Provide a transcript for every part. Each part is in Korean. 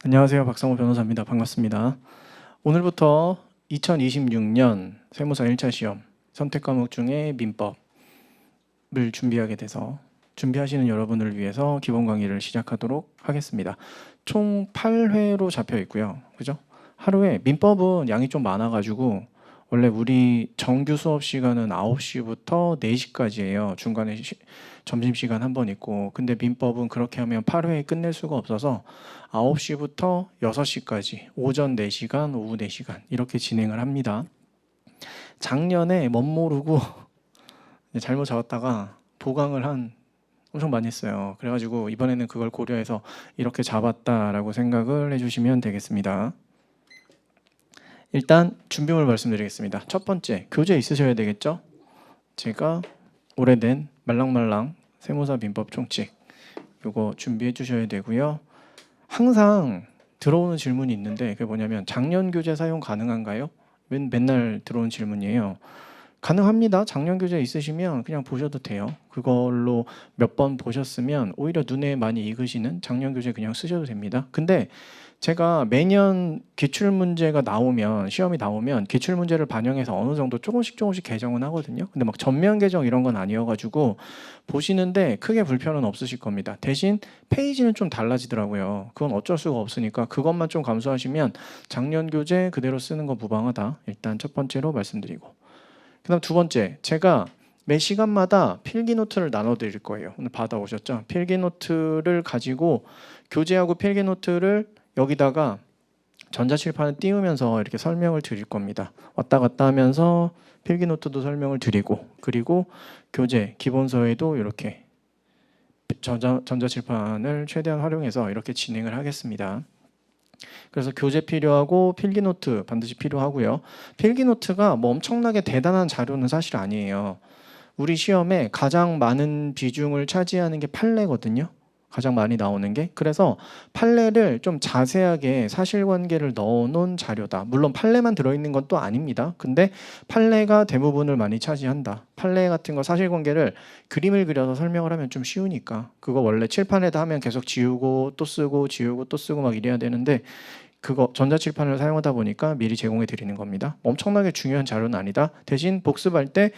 안녕하세요. 박성호 변호사입니다. 반갑습니다. 오늘부터 2026년 세무사 1차 시험 선택 과목 중에 민법을 준비하게 돼서 준비하시는 여러분을 위해서 기본 강의를 시작하도록 하겠습니다. 총 8회로 잡혀 있고요. 그죠? 하루에 민법은 양이 좀 많아가지고 원래 우리 정규 수업 시간은 9시부터 4시까지예요. 중간에 점심시간 한 번 있고, 근데 민법은 그렇게 하면 8회에 끝낼 수가 없어서 9시부터 6시까지 오전 4시간, 오후 4시간 이렇게 진행을 합니다. 작년에 멋모르고 잘못 잡았다가 보강을 엄청 많이 했어요. 그래가지고 이번에는 그걸 고려해서 이렇게 잡았다라고 생각을 해주시면 되겠습니다. 일단 준비물 말씀드리겠습니다. 첫 번째, 교재 있으셔야 되겠죠? 제가 오래된 말랑말랑 세무사 민법 총칙 이거 준비해 주셔야 되고요. 항상 들어오는 질문이 있는데 그게 뭐냐면 작년 교재 사용 가능한가요? 맨날 들어오는 질문이에요. 가능합니다. 작년 교재 있으시면 그냥 보셔도 돼요. 그걸로 몇 번 보셨으면 오히려 눈에 많이 익으시는 작년 교재 그냥 쓰셔도 됩니다. 근데 제가 매년 기출문제가 나오면 시험이 나오면 기출문제를 반영해서 어느 정도 조금씩 개정은 하거든요. 근데 막 전면 개정 이런 건 아니어가지고 보시는데 크게 불편은 없으실 겁니다. 대신 페이지는 좀 달라지더라고요. 그건 어쩔 수가 없으니까 그것만 좀 감수하시면 작년 교재 그대로 쓰는 거 무방하다. 일단 첫 번째로 말씀드리고, 그다음 두 번째, 제가 매 시간마다 필기 노트를 나눠 드릴 거예요. 오늘 받아오셨죠? 필기 노트를 가지고 교재하고 필기 노트를 여기다가 전자칠판을 띄우면서 이렇게 설명을 드릴 겁니다. 왔다 갔다 하면서 필기 노트도 설명을 드리고, 그리고 교재 기본서에도 이렇게 전자칠판을 최대한 활용해서 이렇게 진행을 하겠습니다. 그래서 교재 필요하고 필기노트 반드시 필요하고요. 필기노트가 뭐 엄청나게 대단한 자료는 사실 아니에요. 우리 시험에 가장 많은 비중을 차지하는 게 판례거든요. 가장 많이 나오는 게. 그래서 판례를 좀 자세하게 사실관계를 넣어놓은 자료다. 물론 판례만 들어있는 건 또 아닙니다. 근데 판례가 대부분을 많이 차지한다. 판례 같은 거 사실관계를 그림을 그려서 설명을 하면 좀 쉬우니까. 그거 원래 칠판에다 하면 계속 지우고 또 쓰고 지우고 또 쓰고 막 이래야 되는데 그거 전자칠판을 사용하다 보니까 미리 제공해 드리는 겁니다. 엄청나게 중요한 자료는 아니다. 대신 복습할 때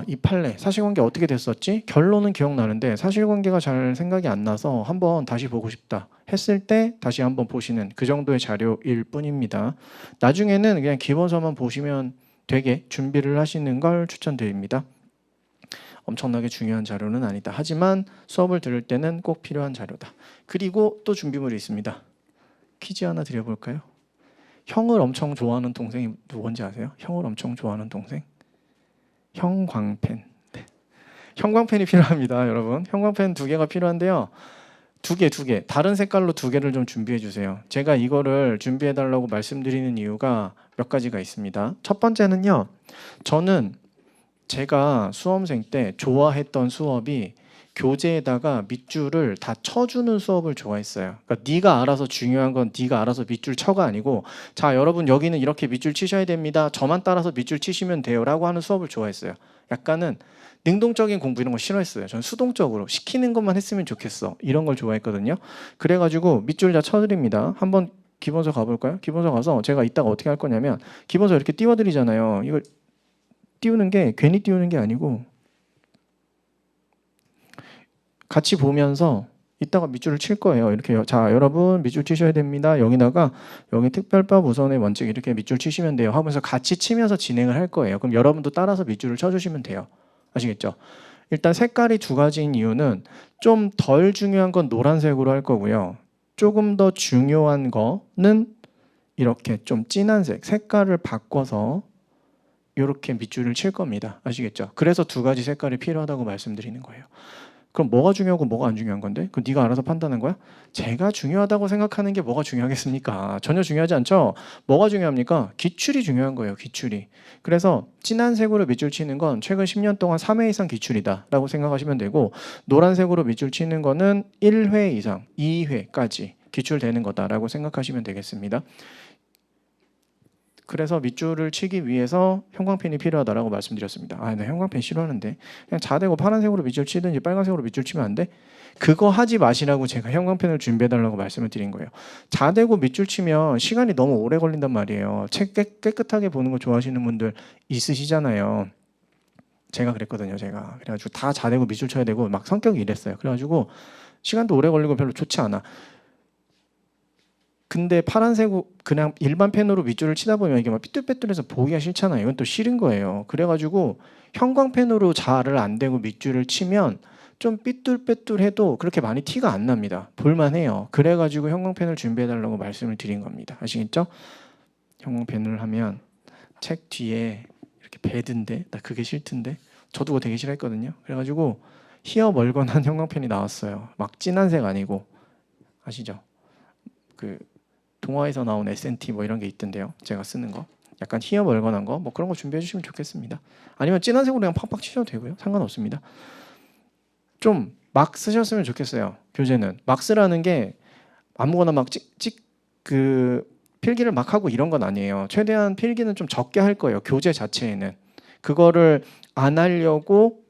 이 판례 사실관계 어떻게 됐었지? 결론은 기억나는데 사실관계가 잘 생각이 안 나서 한번 다시 보고 싶다 했을 때 다시 한번 보시는 그 정도의 자료일 뿐입니다. 나중에는 그냥 기본서만 보시면 되게 준비를 하시는 걸 추천드립니다. 엄청나게 중요한 자료는 아니다. 하지만 수업을 들을 때는 꼭 필요한 자료다. 그리고 또 준비물이 있습니다. 퀴즈 하나 드려볼까요? 형을 엄청 좋아하는 동생이 누군지 아세요? 형을 엄청 좋아하는 동생? 형광펜. 네. 형광펜이 필요합니다, 여러분. 형광펜 2개가 필요한데요. 두 개. 다른 색깔로 2개를 좀 준비해 주세요. 제가 이거를 준비해 달라고 말씀드리는 이유가 몇 가지가 있습니다. 첫 번째는요. 저는 제가 수험생 때 좋아했던 수업이 교재에다가 밑줄을 다 쳐주는 수업을 좋아했어요. 그러니까 네가 알아서 중요한 건 네가 알아서 밑줄 쳐가 아니고 자 여러분 여기는 이렇게 밑줄 치셔야 됩니다. 저만 따라서 밑줄 치시면 돼요 라고 하는 수업을 좋아했어요. 약간은 능동적인 공부 이런 거 싫어했어요. 저는 수동적으로 시키는 것만 했으면 좋겠어 이런 걸 좋아했거든요. 그래가지고 밑줄 다 쳐드립니다. 한번 기본서 가볼까요? 기본서 가서 제가 이따가 어떻게 할 거냐면 기본서 이렇게 띄워드리잖아요. 이걸 띄우는 게 괜히 띄우는 게 아니고 같이 보면서 이따가 밑줄을 칠 거예요. 이렇게 자 여러분 밑줄 치셔야 됩니다. 여기다가 여기 특별법 우선의 원칙 이렇게 밑줄 치시면 돼요 하면서 같이 치면서 진행을 할 거예요. 그럼 여러분도 따라서 밑줄을 쳐주시면 돼요. 아시겠죠? 일단 색깔이 2가지인 이유는 좀 덜 중요한 건 노란색으로 할 거고요. 조금 더 중요한 거는 이렇게 좀 진한 색깔을 바꿔서 이렇게 밑줄을 칠 겁니다. 아시겠죠? 그래서 2가지 색깔이 필요하다고 말씀드리는 거예요. 그럼 뭐가 중요하고 뭐가 안 중요한 건데? 그럼 네가 알아서 판단한 거야? 제가 중요하다고 생각하는 게 뭐가 중요하겠습니까? 전혀 중요하지 않죠? 뭐가 중요합니까? 기출이 중요한 거예요. 기출이. 그래서 진한 색으로 밑줄 치는 건 최근 10년 동안 3회 이상 기출이다 라고 생각하시면 되고 노란색으로 밑줄 치는 거는 1회 이상 2회까지 기출되는 거다라고 생각하시면 되겠습니다. 그래서 밑줄을 치기 위해서 형광펜이 필요하다라고 말씀드렸습니다. 나 형광펜 싫어하는데 그냥 자대고 파란색으로 밑줄 치든지 빨간색으로 밑줄 치면 안 돼? 그거 하지 마시라고 제가 형광펜을 준비해달라고 말씀을 드린 거예요. 자대고 밑줄 치면 시간이 너무 오래 걸린단 말이에요. 책 깨끗하게 보는 거 좋아하시는 분들 있으시잖아요. 제가 그랬거든요. 제가 그래가지고 다 자대고 밑줄 쳐야 되고 막 성격이 이랬어요. 그래가지고 시간도 오래 걸리고 별로 좋지 않아. 근데 파란색 그냥 일반 펜으로 밑줄을 치다 보면 이게 막 삐뚤빼뚤해서 보기가 싫잖아요. 이건 또 싫은 거예요. 그래가지고 형광펜으로 잘을 안 대고 밑줄을 치면 좀 삐뚤빼뚤해도 그렇게 많이 티가 안 납니다. 볼만해요. 그래가지고 형광펜을 준비해달라고 말씀을 드린 겁니다. 아시겠죠? 형광펜을 하면 책 뒤에 이렇게 배든데 나 그게 싫던데 저도 그거 되게 싫어했거든요. 그래가지고 희어 멀건한 형광펜이 나왔어요. 막 진한 색 아니고 아시죠? 그 동화에서 나온 S&T 뭐 이런 게 있던데요. 제가 쓰는 거 약간 희어 멀건한 거 뭐 그런 거 준비해 주시면 좋겠습니다. 아니면 진한 색으로 그냥 팍팍 치셔도 되고요. 상관없습니다. 좀 막 쓰셨으면 좋겠어요. 교재는 막 쓰라는 게 아무거나 막 그 필기를 막 하고 이런 건 아니에요. 최대한 필기는 좀 적게 할 거예요. 교재 자체에는 그거를 안 하려고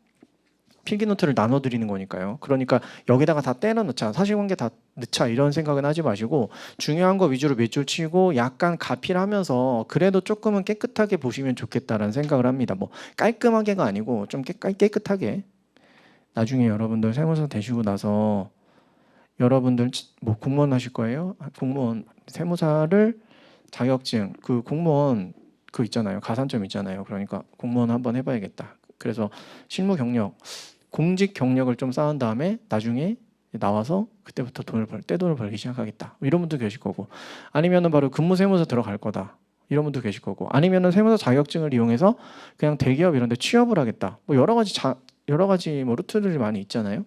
필기 노트를 나눠드리는 거니까요. 그러니까 여기다가 다 때려 넣자, 사실관계 다 넣자 이런 생각은 하지 마시고 중요한 거 위주로 밑줄 치고 약간 가필하면서 그래도 조금은 깨끗하게 보시면 좋겠다라는 생각을 합니다. 뭐 깔끔하게가 아니고 좀 깨끗하게. 나중에 여러분들 세무사 되시고 나서 여러분들 뭐 공무원 하실 거예요? 공무원 세무사를 자격증 그 공무원 그 있잖아요. 가산점 있잖아요. 그러니까 공무원 한번 해봐야겠다. 그래서 실무 경력, 공직 경력을 좀 쌓은 다음에 나중에 나와서 그때부터 떼돈을 벌기 시작하겠다. 이런 분도 계실 거고, 아니면은 바로 근무 세무사 들어갈 거다. 이런 분도 계실 거고, 아니면은 세무사 자격증을 이용해서 그냥 대기업 이런 데 취업을 하겠다. 뭐 여러 가지 뭐 루트들이 많이 있잖아요.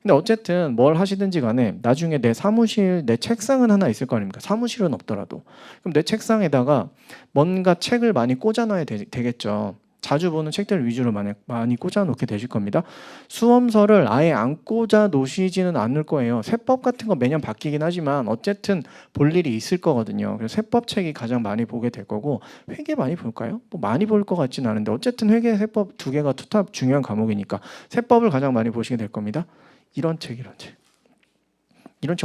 근데 어쨌든 뭘 하시든지 간에 나중에 내 사무실, 내 책상은 하나 있을 거 아닙니까? 사무실은 없더라도. 그럼 내 책상에다가 뭔가 책을 많이 꽂아놔야 되겠죠. 자주 보는 책들 위주로 많이 꽂아놓게 되실 겁니다. 수험서를 아예 안 꽂아 놓으시지는 않을 거예요. 세법 같은 거 매년 바뀌긴 하지만 어쨌든 볼 일이 있을 거거든요. 그래서 세법 책이 가장 많이 보게 될 거고, 회계 많이 볼까요? 뭐 많이 볼 것 같지는 않은데 어쨌든 회계, 세법 두 개가 투탑 중요한 과목이니까 세법을 가장 많이 보시게 될 겁니다. 이런 책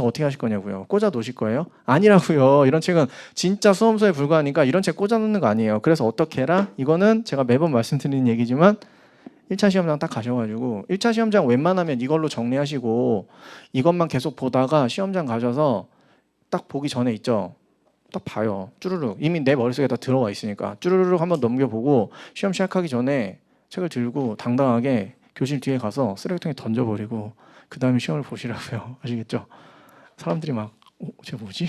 어떻게 하실 거냐고요? 꽂아 놓으실 거예요? 아니라고요. 이런 책은 진짜 수험서에 불과하니까 이런 책 꽂아 놓는 거 아니에요. 그래서 어떻게 해라? 이거는 제가 매번 말씀드리는 얘기지만 1차 시험장 딱 가셔가지고 1차 시험장 웬만하면 이걸로 정리하시고 이것만 계속 보다가 시험장 가셔서 딱 보기 전에 있죠. 딱 봐요. 쭈르륵. 이미 내 머릿속에 다 들어와 있으니까 쭈르륵 한번 넘겨보고 시험 시작하기 전에 책을 들고 당당하게 교실 뒤에 가서 쓰레기통에 던져버리고 그 다음에 시험을 보시라고요. 아시겠죠? 사람들이 막 쟤 뭐지?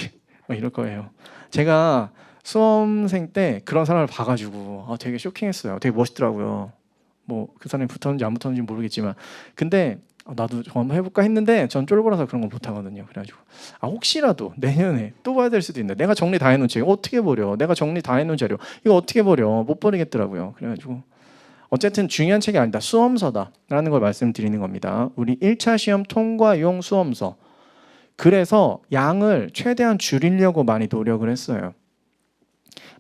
막 이럴 거예요. 제가 수험생 때 그런 사람을 봐가지고 되게 쇼킹했어요. 되게 멋있더라고요. 뭐 그 사람이 붙었는지 안 붙었는지 모르겠지만, 근데 나도 저거 한번 해볼까 했는데 전 쫄보라서 그런 거 못하거든요. 그래가지고 혹시라도 내년에 또 봐야 될 수도 있는데 내가 정리 다 해놓은 책 어떻게 버려? 내가 정리 다 해놓은 자료 이거 어떻게 버려? 못 버리겠더라고요. 그래가지고 어쨌든 중요한 책이 아니다. 수험서다라는 걸 말씀드리는 겁니다. 우리 1차 시험 통과용 수험서. 그래서 양을 최대한 줄이려고 많이 노력을 했어요.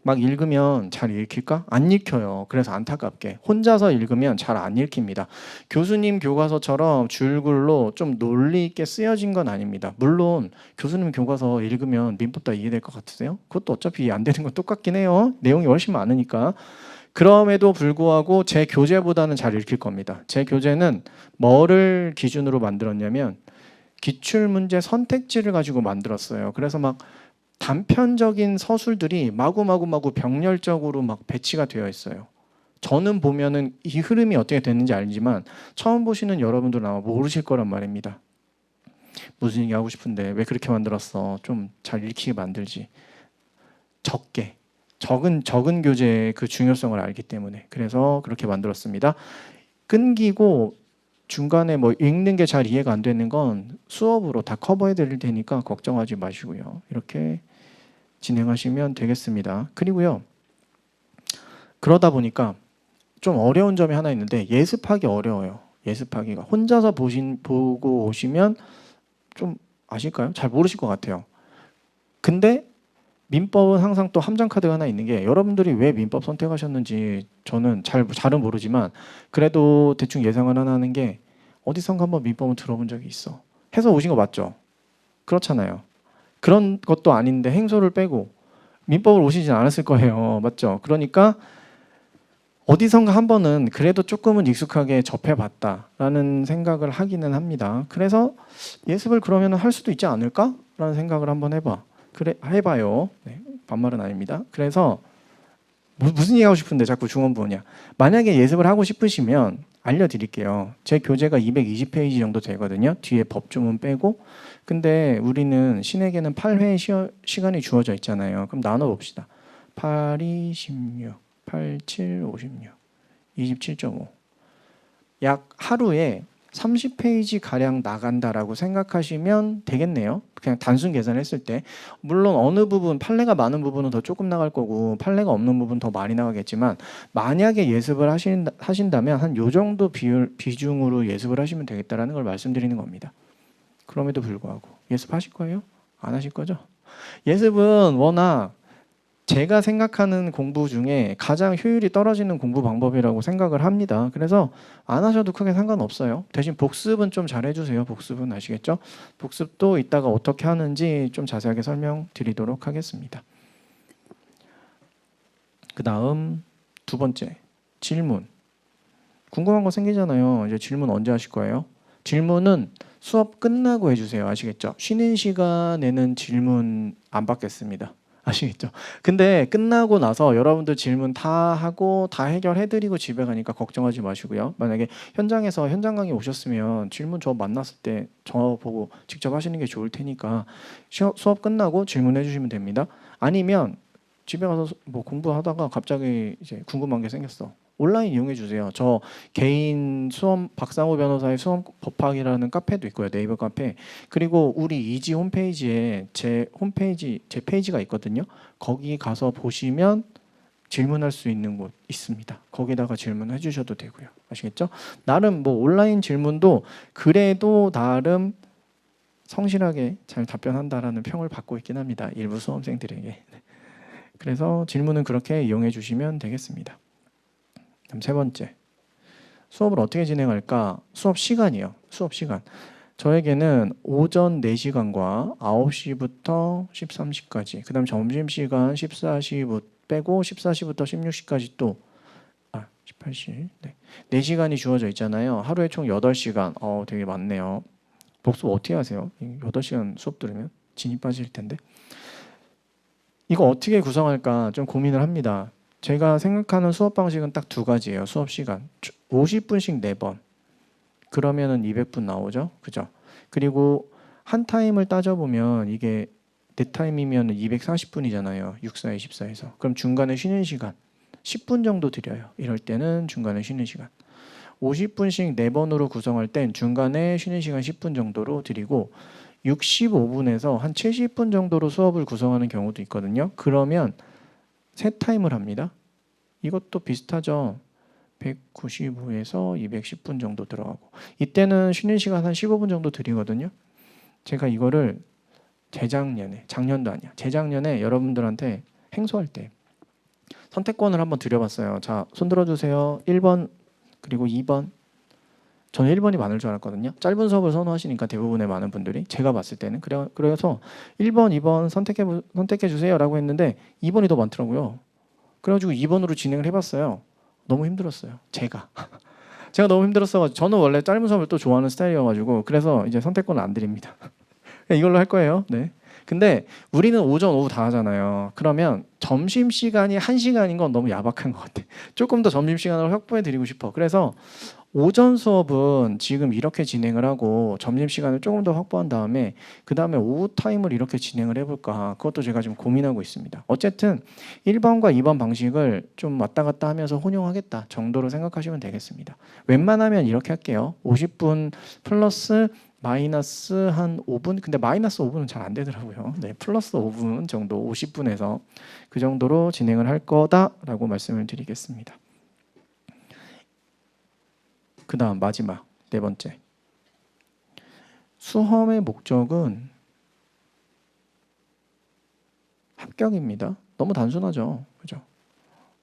막 읽으면 잘 읽힐까? 안 읽혀요. 그래서 안타깝게 혼자서 읽으면 잘 안 읽힙니다. 교수님 교과서처럼 줄글로 좀 논리 있게 쓰여진 건 아닙니다. 물론 교수님 교과서 읽으면 민법 다 이해될 것 같으세요? 그것도 어차피 이해 안 되는 건 똑같긴 해요. 내용이 훨씬 많으니까. 그럼에도 불구하고 제 교재보다는 잘 읽힐 겁니다. 제 교재는 뭐를 기준으로 만들었냐면 기출문제 선택지를 가지고 만들었어요. 그래서 막 단편적인 서술들이 마구마구 병렬적으로 막 배치가 되어 있어요. 저는 보면은 이 흐름이 어떻게 됐는지 알지만 처음 보시는 여러분들은 아마 모르실 거란 말입니다. 무슨 얘기 하고 싶은데 왜 그렇게 만들었어? 좀 잘 읽히게 만들지. 적은 교재의 그 중요성을 알기 때문에 그래서 그렇게 만들었습니다. 끊기고 중간에 뭐 읽는 게 잘 이해가 안 되는 건 수업으로 다 커버해 드릴 테니까 걱정하지 마시고요. 이렇게 진행하시면 되겠습니다. 그리고요. 그러다 보니까 좀 어려운 점이 하나 있는데 예습하기 어려워요. 예습하기가. 혼자서 보고 오시면 좀 아실까요? 잘 모르실 것 같아요. 근데 민법은 항상 또 함정 카드가 하나 있는 게 여러분들이 왜 민법 선택하셨는지 저는 잘은 모르지만 그래도 대충 예상을 하나 하는 게 어디선가 한번 민법은 들어본 적이 있어. 해서 오신 거 맞죠? 그렇잖아요. 그런 것도 아닌데 행소를 빼고 민법을 오시진 않았을 거예요. 맞죠? 그러니까 어디선가 한 번은 그래도 조금은 익숙하게 접해봤다라는 생각을 하기는 합니다. 그래서 예습을 그러면 할 수도 있지 않을까라는 생각을 한번 해봐요. 네, 반말은 아닙니다. 그래서 무슨 얘기하고 싶은데 자꾸 중원부냐. 만약에 예습을 하고 싶으시면 알려드릴게요. 제 교재가 220페이지 정도 되거든요. 뒤에 법조문 빼고. 근데 우리는 신에게는 8회 시간이 주어져 있잖아요. 그럼 나눠봅시다. 8, 2, 16, 8, 7, 56, 27.5. 약 하루에 30페이지 가량 나간다라고 생각하시면 되겠네요. 그냥 단순 계산했을 때. 물론 어느 부분, 판례가 많은 부분은 더 조금 나갈 거고 판례가 없는 부분 더 많이 나가겠지만 만약에 예습을 하신다면 한 요 정도 비중으로 예습을 하시면 되겠다라는 걸 말씀드리는 겁니다. 그럼에도 불구하고 예습하실 거예요? 안 하실 거죠? 예습은 워낙 제가 생각하는 공부 중에 가장 효율이 떨어지는 공부 방법이라고 생각을 합니다. 그래서 안 하셔도 크게 상관없어요. 대신 복습은 좀 잘해주세요. 복습은 아시겠죠? 복습도 이따가 어떻게 하는지 좀 자세하게 설명드리도록 하겠습니다. 그 다음 두 번째, 질문. 궁금한 거 생기잖아요. 이제 질문 언제 하실 거예요? 질문은 수업 끝나고 해주세요. 아시겠죠? 쉬는 시간에는 질문 안 받겠습니다. 아시겠죠? 근데 끝나고 나서 여러분들 질문 다 하고 다 해결해드리고 집에 가니까 걱정하지 마시고요. 만약에 현장에서 현장 강의 오셨으면 질문 저 만났을 때 저 보고 직접 하시는 게 좋을 테니까 수업 끝나고 질문해 주시면 됩니다. 아니면 집에 가서 뭐 공부하다가 갑자기 이제 궁금한 게 생겼어. 온라인 이용해 주세요. 저 개인 수험 박상호 변호사의 수험 법학이라는 카페도 있고요. 네이버 카페. 그리고 우리 이지 홈페이지에 제 페이지가 있거든요. 거기 가서 보시면 질문할 수 있는 곳 있습니다. 거기다가 질문해 주셔도 되고요. 아시겠죠? 나름 뭐 온라인 질문도 그래도 나름 성실하게 잘 답변한다라는 평을 받고 있긴 합니다. 일부 수험생들에게. 그래서 질문은 그렇게 이용해 주시면 되겠습니다. 그럼 세 번째, 수업을 어떻게 진행할까? 수업 시간이요. 수업 시간. 저에게는 오전 4시간과 9시부터 13시까지, 그 다음 점심시간 14시 빼고 14시부터 16시까지 또 18시. 네. 4시간이 주어져 있잖아요. 하루에 총 8시간. 되게 많네요. 복습 어떻게 하세요? 8시간 수업 들으면 진이 빠질 텐데. 이거 어떻게 구성할까 좀 고민을 합니다. 제가 생각하는 수업 방식은 딱 두 가지예요. 수업 시간 50분씩 4번. 그러면은 200분 나오죠. 그죠? 그리고 한 타임을 따져보면 이게 네 타임이면 240분이잖아요. 6, 4, 24에서. 그럼 중간에 쉬는 시간 10분 정도 드려요. 이럴 때는 중간에 쉬는 시간. 50분씩 4번으로 구성할 땐 중간에 쉬는 시간 10분 정도로 드리고 65분에서 한 70분 정도로 수업을 구성하는 경우도 있거든요. 그러면 세 타임을 합니다. 이것도 비슷하죠. 195에서 210분 정도 들어가고 이때는 쉬는 시간 한 15분 정도 드리거든요. 제가 이거를 작년도 아니야. 재작년에 여러분들한테 행소할 때 선택권을 한번 드려봤어요. 자, 손 들어주세요. 1번 그리고 2번. 저는 1번이 많을 줄 알았거든요. 짧은 수업을 선호하시니까 대부분의 많은 분들이 제가 봤을 때는 그래서 1번, 2번 선택해 주세요라고 했는데 2번이 더 많더라고요. 그래가지고 2번으로 진행을 해봤어요. 너무 힘들었어요. 제가 너무 힘들었어가지고 저는 원래 짧은 수업을 또 좋아하는 스타일이어가지고 그래서 이제 선택권을 안 드립니다. 이걸로 할 거예요. 네. 근데 우리는 오전, 오후 다 하잖아요. 그러면 점심시간이 1시간인 건 너무 야박한 것 같아. 조금 더 점심시간을 확보해 드리고 싶어. 그래서 오전 수업은 지금 이렇게 진행을 하고 점심시간을 조금 더 확보한 다음에 그 다음에 오후 타임을 이렇게 진행을 해볼까 그것도 제가 지금 고민하고 있습니다. 어쨌든 1번과 2번 방식을 좀 왔다 갔다 하면서 혼용하겠다 정도로 생각하시면 되겠습니다. 웬만하면 이렇게 할게요. 50분 플러스 마이너스 한 5분? 근데 마이너스 5분은 잘 안 되더라고요. 네, 플러스 5분 정도 50분에서 그 정도로 진행을 할 거다라고 말씀을 드리겠습니다. 그 다음 마지막 네 번째. 수험의 목적은 합격입니다. 너무 단순하죠. 그죠?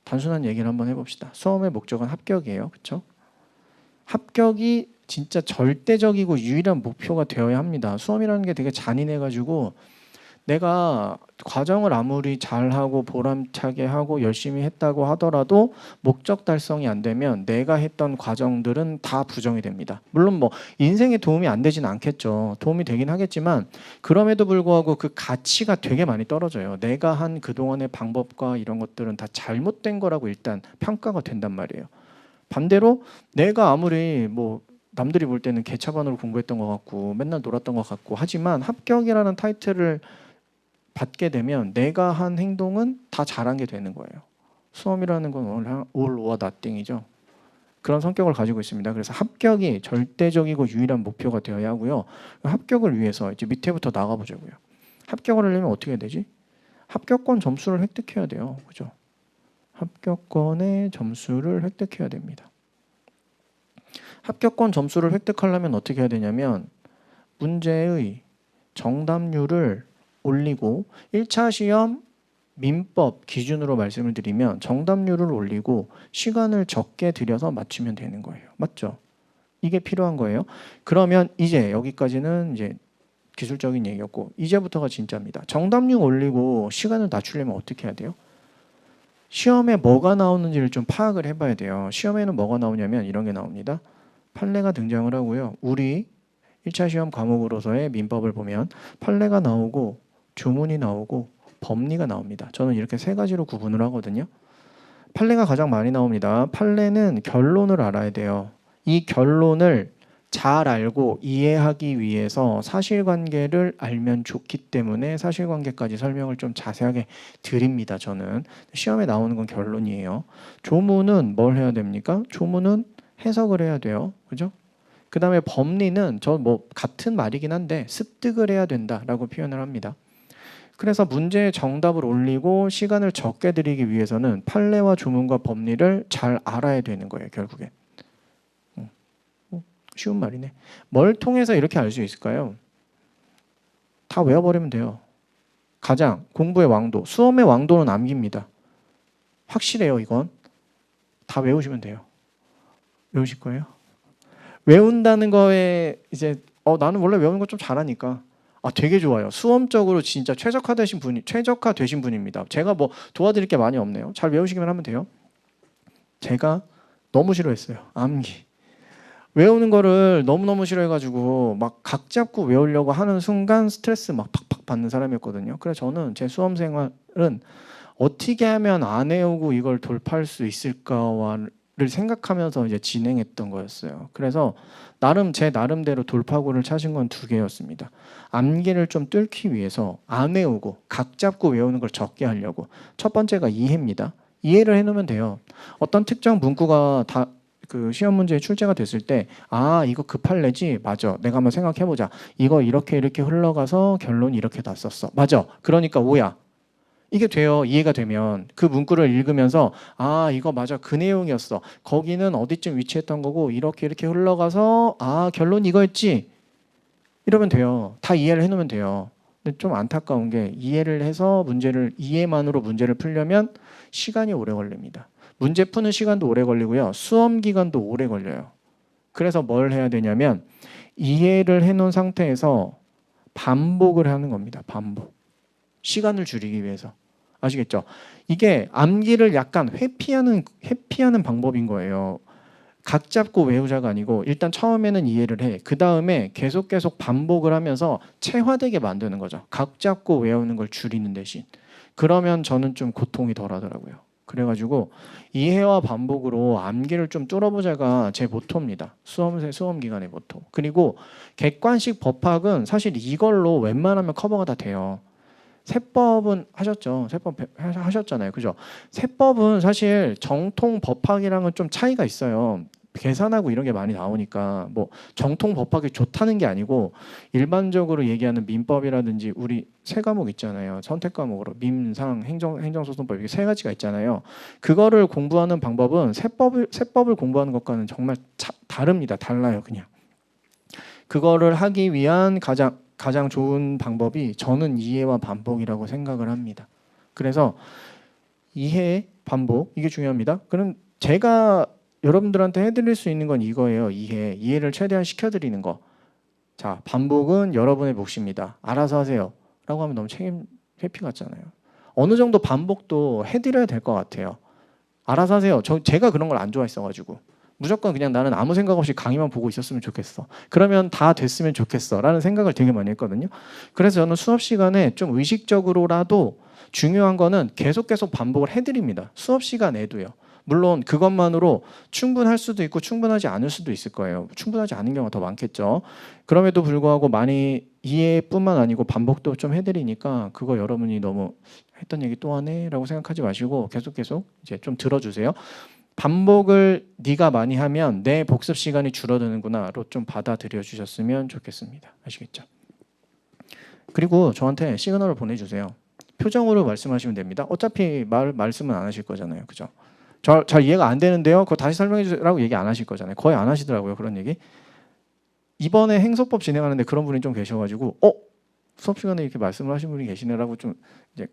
단순한 얘기를 한번 해봅시다. 수험의 목적은 합격이에요. 그렇죠? 합격이 진짜 절대적이고 유일한 목표가 되어야 합니다. 수험이라는 게 되게 잔인해가지고 내가 과정을 아무리 잘하고 보람차게 하고 열심히 했다고 하더라도 목적 달성이 안 되면 내가 했던 과정들은 다 부정이 됩니다. 물론 뭐 인생에 도움이 안 되진 않겠죠. 도움이 되긴 하겠지만 그럼에도 불구하고 그 가치가 되게 많이 떨어져요. 내가 한 그동안의 방법과 이런 것들은 다 잘못된 거라고 일단 평가가 된단 말이에요. 반대로 내가 아무리 뭐 남들이 볼 때는 개차반으로 공부했던 것 같고 맨날 놀았던 것 같고 하지만 합격이라는 타이틀을 받게 되면 내가 한 행동은 다 잘한 게 되는 거예요. 수험이라는 건 all or nothing이죠. 그런 성격을 가지고 있습니다. 그래서 합격이 절대적이고 유일한 목표가 되어야 하고요. 합격을 위해서 이제 밑에부터 나가보자고요. 합격을 하려면 어떻게 해야 되지? 합격권 점수를 획득해야 돼요. 그죠? 합격권의 점수를 획득해야 됩니다. 합격권 점수를 획득하려면 어떻게 해야 되냐면 문제의 정답률을 올리고 1차 시험 민법 기준으로 말씀을 드리면 정답률을 올리고 시간을 적게 들여서 맞추면 되는 거예요. 맞죠? 이게 필요한 거예요. 그러면 이제 여기까지는 이제 기술적인 얘기였고 이제부터가 진짜입니다. 정답률 올리고 시간을 낮추려면 어떻게 해야 돼요? 시험에 뭐가 나오는지를 좀 파악을 해봐야 돼요. 시험에는 뭐가 나오냐면 이런 게 나옵니다. 판례가 등장을 하고요. 우리 1차 시험 과목으로서의 민법을 보면 판례가 나오고 조문이 나오고 법리가 나옵니다. 저는 이렇게 세 가지로 구분을 하거든요. 판례가 가장 많이 나옵니다. 판례는 결론을 알아야 돼요. 이 결론을 잘 알고 이해하기 위해서 사실관계를 알면 좋기 때문에 사실관계까지 설명을 좀 자세하게 드립니다. 저는 시험에 나오는 건 결론이에요. 조문은 뭘 해야 됩니까? 조문은 해석을 해야 돼요. 그죠? 그 다음에 법리는 저 뭐 같은 말이긴 한데 습득을 해야 된다라고 표현을 합니다. 그래서 문제의 정답을 올리고 시간을 적게 들이기 위해서는 판례와 조문과 법리를 잘 알아야 되는 거예요. 결국엔. 쉬운 말이네. 뭘 통해서 이렇게 알 수 있을까요? 다 외워버리면 돼요. 가장 공부의 왕도, 수험의 왕도는 암기입니다. 확실해요. 이건. 다 외우시면 돼요. 외우실 거예요? 외운다는 거에 이제 나는 원래 외우는 거 좀 잘하니까 되게 좋아요. 수험적으로 진짜 최적화되신 분입니다. 제가 뭐 도와드릴 게 많이 없네요. 잘 외우시기만 하면 돼요. 제가 너무 싫어했어요. 암기. 외우는 거를 너무너무 싫어해가지고 막 각 잡고 외우려고 하는 순간 스트레스 막 팍팍 받는 사람이었거든요. 그래서 저는 제 수험 생활은 어떻게 하면 안 외우고 이걸 돌파할 수 있을까를 생각하면서 이제 진행했던 거였어요. 그래서 제 나름대로 돌파구를 찾은 건 두 개였습니다. 암기를 좀 뚫기 위해서 안 외우고 각 잡고 외우는 걸 적게 하려고. 첫 번째가 이해입니다. 이해를 해놓으면 돼요. 어떤 특정 문구가 그 시험 문제에 출제가 됐을 때 이거 그 판례지? 맞아. 내가 한번 생각해보자. 이거 이렇게 흘러가서 결론이 이렇게 났었어. 맞아. 그러니까 O야. 이게 돼요. 이해가 되면 그 문구를 읽으면서 이거 맞아. 그 내용이었어. 거기는 어디쯤 위치했던 거고 이렇게 흘러가서 결론 이거였지. 이러면 돼요. 다 이해를 해놓으면 돼요. 근데 좀 안타까운 게 이해를 해서 이해만으로 문제를 풀려면 시간이 오래 걸립니다. 문제 푸는 시간도 오래 걸리고요. 수험 기간도 오래 걸려요. 그래서 뭘 해야 되냐면 이해를 해놓은 상태에서 반복을 하는 겁니다. 반복. 시간을 줄이기 위해서. 아시겠죠? 이게 암기를 약간 회피하는 방법인 거예요. 각 잡고 외우자가 아니고 일단 처음에는 이해를 해. 그 다음에 계속 반복을 하면서 체화되게 만드는 거죠. 각 잡고 외우는 걸 줄이는 대신. 그러면 저는 좀 고통이 덜 하더라고요. 그래가지고 이해와 반복으로 암기를 좀 뚫어보자가 제 모토입니다. 수험 기간의 모토. 그리고 객관식 법학은 사실 이걸로 웬만하면 커버가 다 돼요. 세법은 하셨죠. 세법 하셨잖아요. 그죠? 세법은 사실 정통 법학이랑은 좀 차이가 있어요. 계산하고 이런 게 많이 나오니까 뭐 정통 법학이 좋다는 게 아니고 일반적으로 얘기하는 민법이라든지 우리 세 과목 있잖아요. 선택 과목으로 민상, 행정소송법 이렇게 세 가지가 있잖아요. 그거를 공부하는 방법은 세법을 공부하는 것과는 정말 다릅니다. 달라요, 그냥. 그거를 하기 위한 가장 좋은 방법이 저는 이해와 반복이라고 생각을 합니다. 그래서 이해, 반복 이게 중요합니다. 그럼 제가 여러분들한테 해드릴 수 있는 건 이거예요. 이해를 최대한 시켜드리는 거. 자, 반복은 여러분의 몫입니다. 알아서 하세요. 라고 하면 너무 책임 회피 같잖아요. 어느 정도 반복도 해드려야 될 것 같아요. 알아서 하세요. 제가 그런 걸 안 좋아했어가지고 무조건 그냥 나는 아무 생각 없이 강의만 보고 있었으면 좋겠어. 그러면 다 됐으면 좋겠어. 라는 생각을 되게 많이 했거든요. 그래서 저는 수업 시간에 좀 의식적으로라도 중요한 거는 계속 반복을 해드립니다. 수업 시간에도요. 물론 그것만으로 충분할 수도 있고 충분하지 않을 수도 있을 거예요. 충분하지 않은 경우가 더 많겠죠. 그럼에도 불구하고 많이 이해뿐만 아니고 반복도 좀 해드리니까 그거 여러분이 너무 했던 얘기 또 하네 라고 생각하지 마시고 계속 이제 좀 들어주세요. 반복을 네가 많이 하면 내 복습 시간이 줄어드는구나로 좀 받아들여 주셨으면 좋겠습니다. 아시겠죠? 그리고 저한테 시그널을 보내주세요. 표정으로 말씀하시면 됩니다. 어차피 말씀은 안 하실 거잖아요. 그죠? 잘 이해가 안 되는데요. 그거 다시 설명해 주라고 얘기 안 하실 거잖아요. 거의 안 하시더라고요. 그런 얘기. 이번에 행소법 진행하는데 그런 분이 좀 계셔가지고 수업 시간에 이렇게 말씀을 하신 분이 계시네라고 좀 이제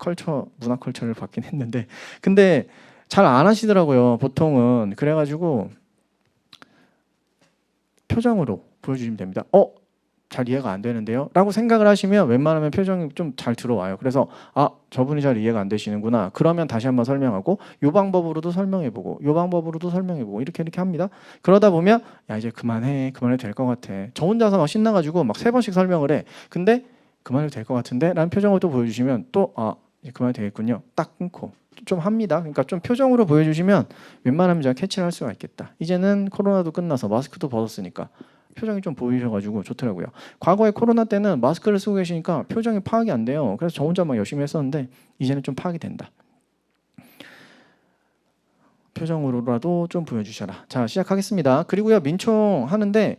문화 컬처를 받긴 했는데 근데 잘 안 하시더라고요. 보통은. 그래가지고 표정으로 보여주시면 됩니다. 잘 이해가 안 되는데요? 라고 생각을 하시면 웬만하면 표정이 좀 잘 들어와요. 그래서 저분이 잘 이해가 안 되시는구나. 그러면 다시 한번 설명하고 요 방법으로도 설명해보고 요 방법으로도 설명해보고 이렇게 합니다. 그러다 보면 야 이제 그만해도 될 것 같아. 저 혼자서 막 신나가지고 막 3번씩 설명을 해. 근데 그만해도 될 것 같은데? 라는 표정을 또 보여주시면 또 이제 그만해도 되겠군요. 딱 끊고 좀 합니다. 그러니까 좀 표정으로 보여주시면 웬만하면 제가 캐치를 할 수가 있겠다. 이제는 코로나도 끝나서 마스크도 벗었으니까 표정이 좀 보이셔가지고 좋더라고요. 과거에 코로나 때는 마스크를 쓰고 계시니까 표정이 파악이 안 돼요. 그래서 저 혼자 막 열심히 했었는데 이제는 좀 파악이 된다. 표정으로라도 좀 보여주셔라. 자, 시작하겠습니다. 그리고요, 민총 하는데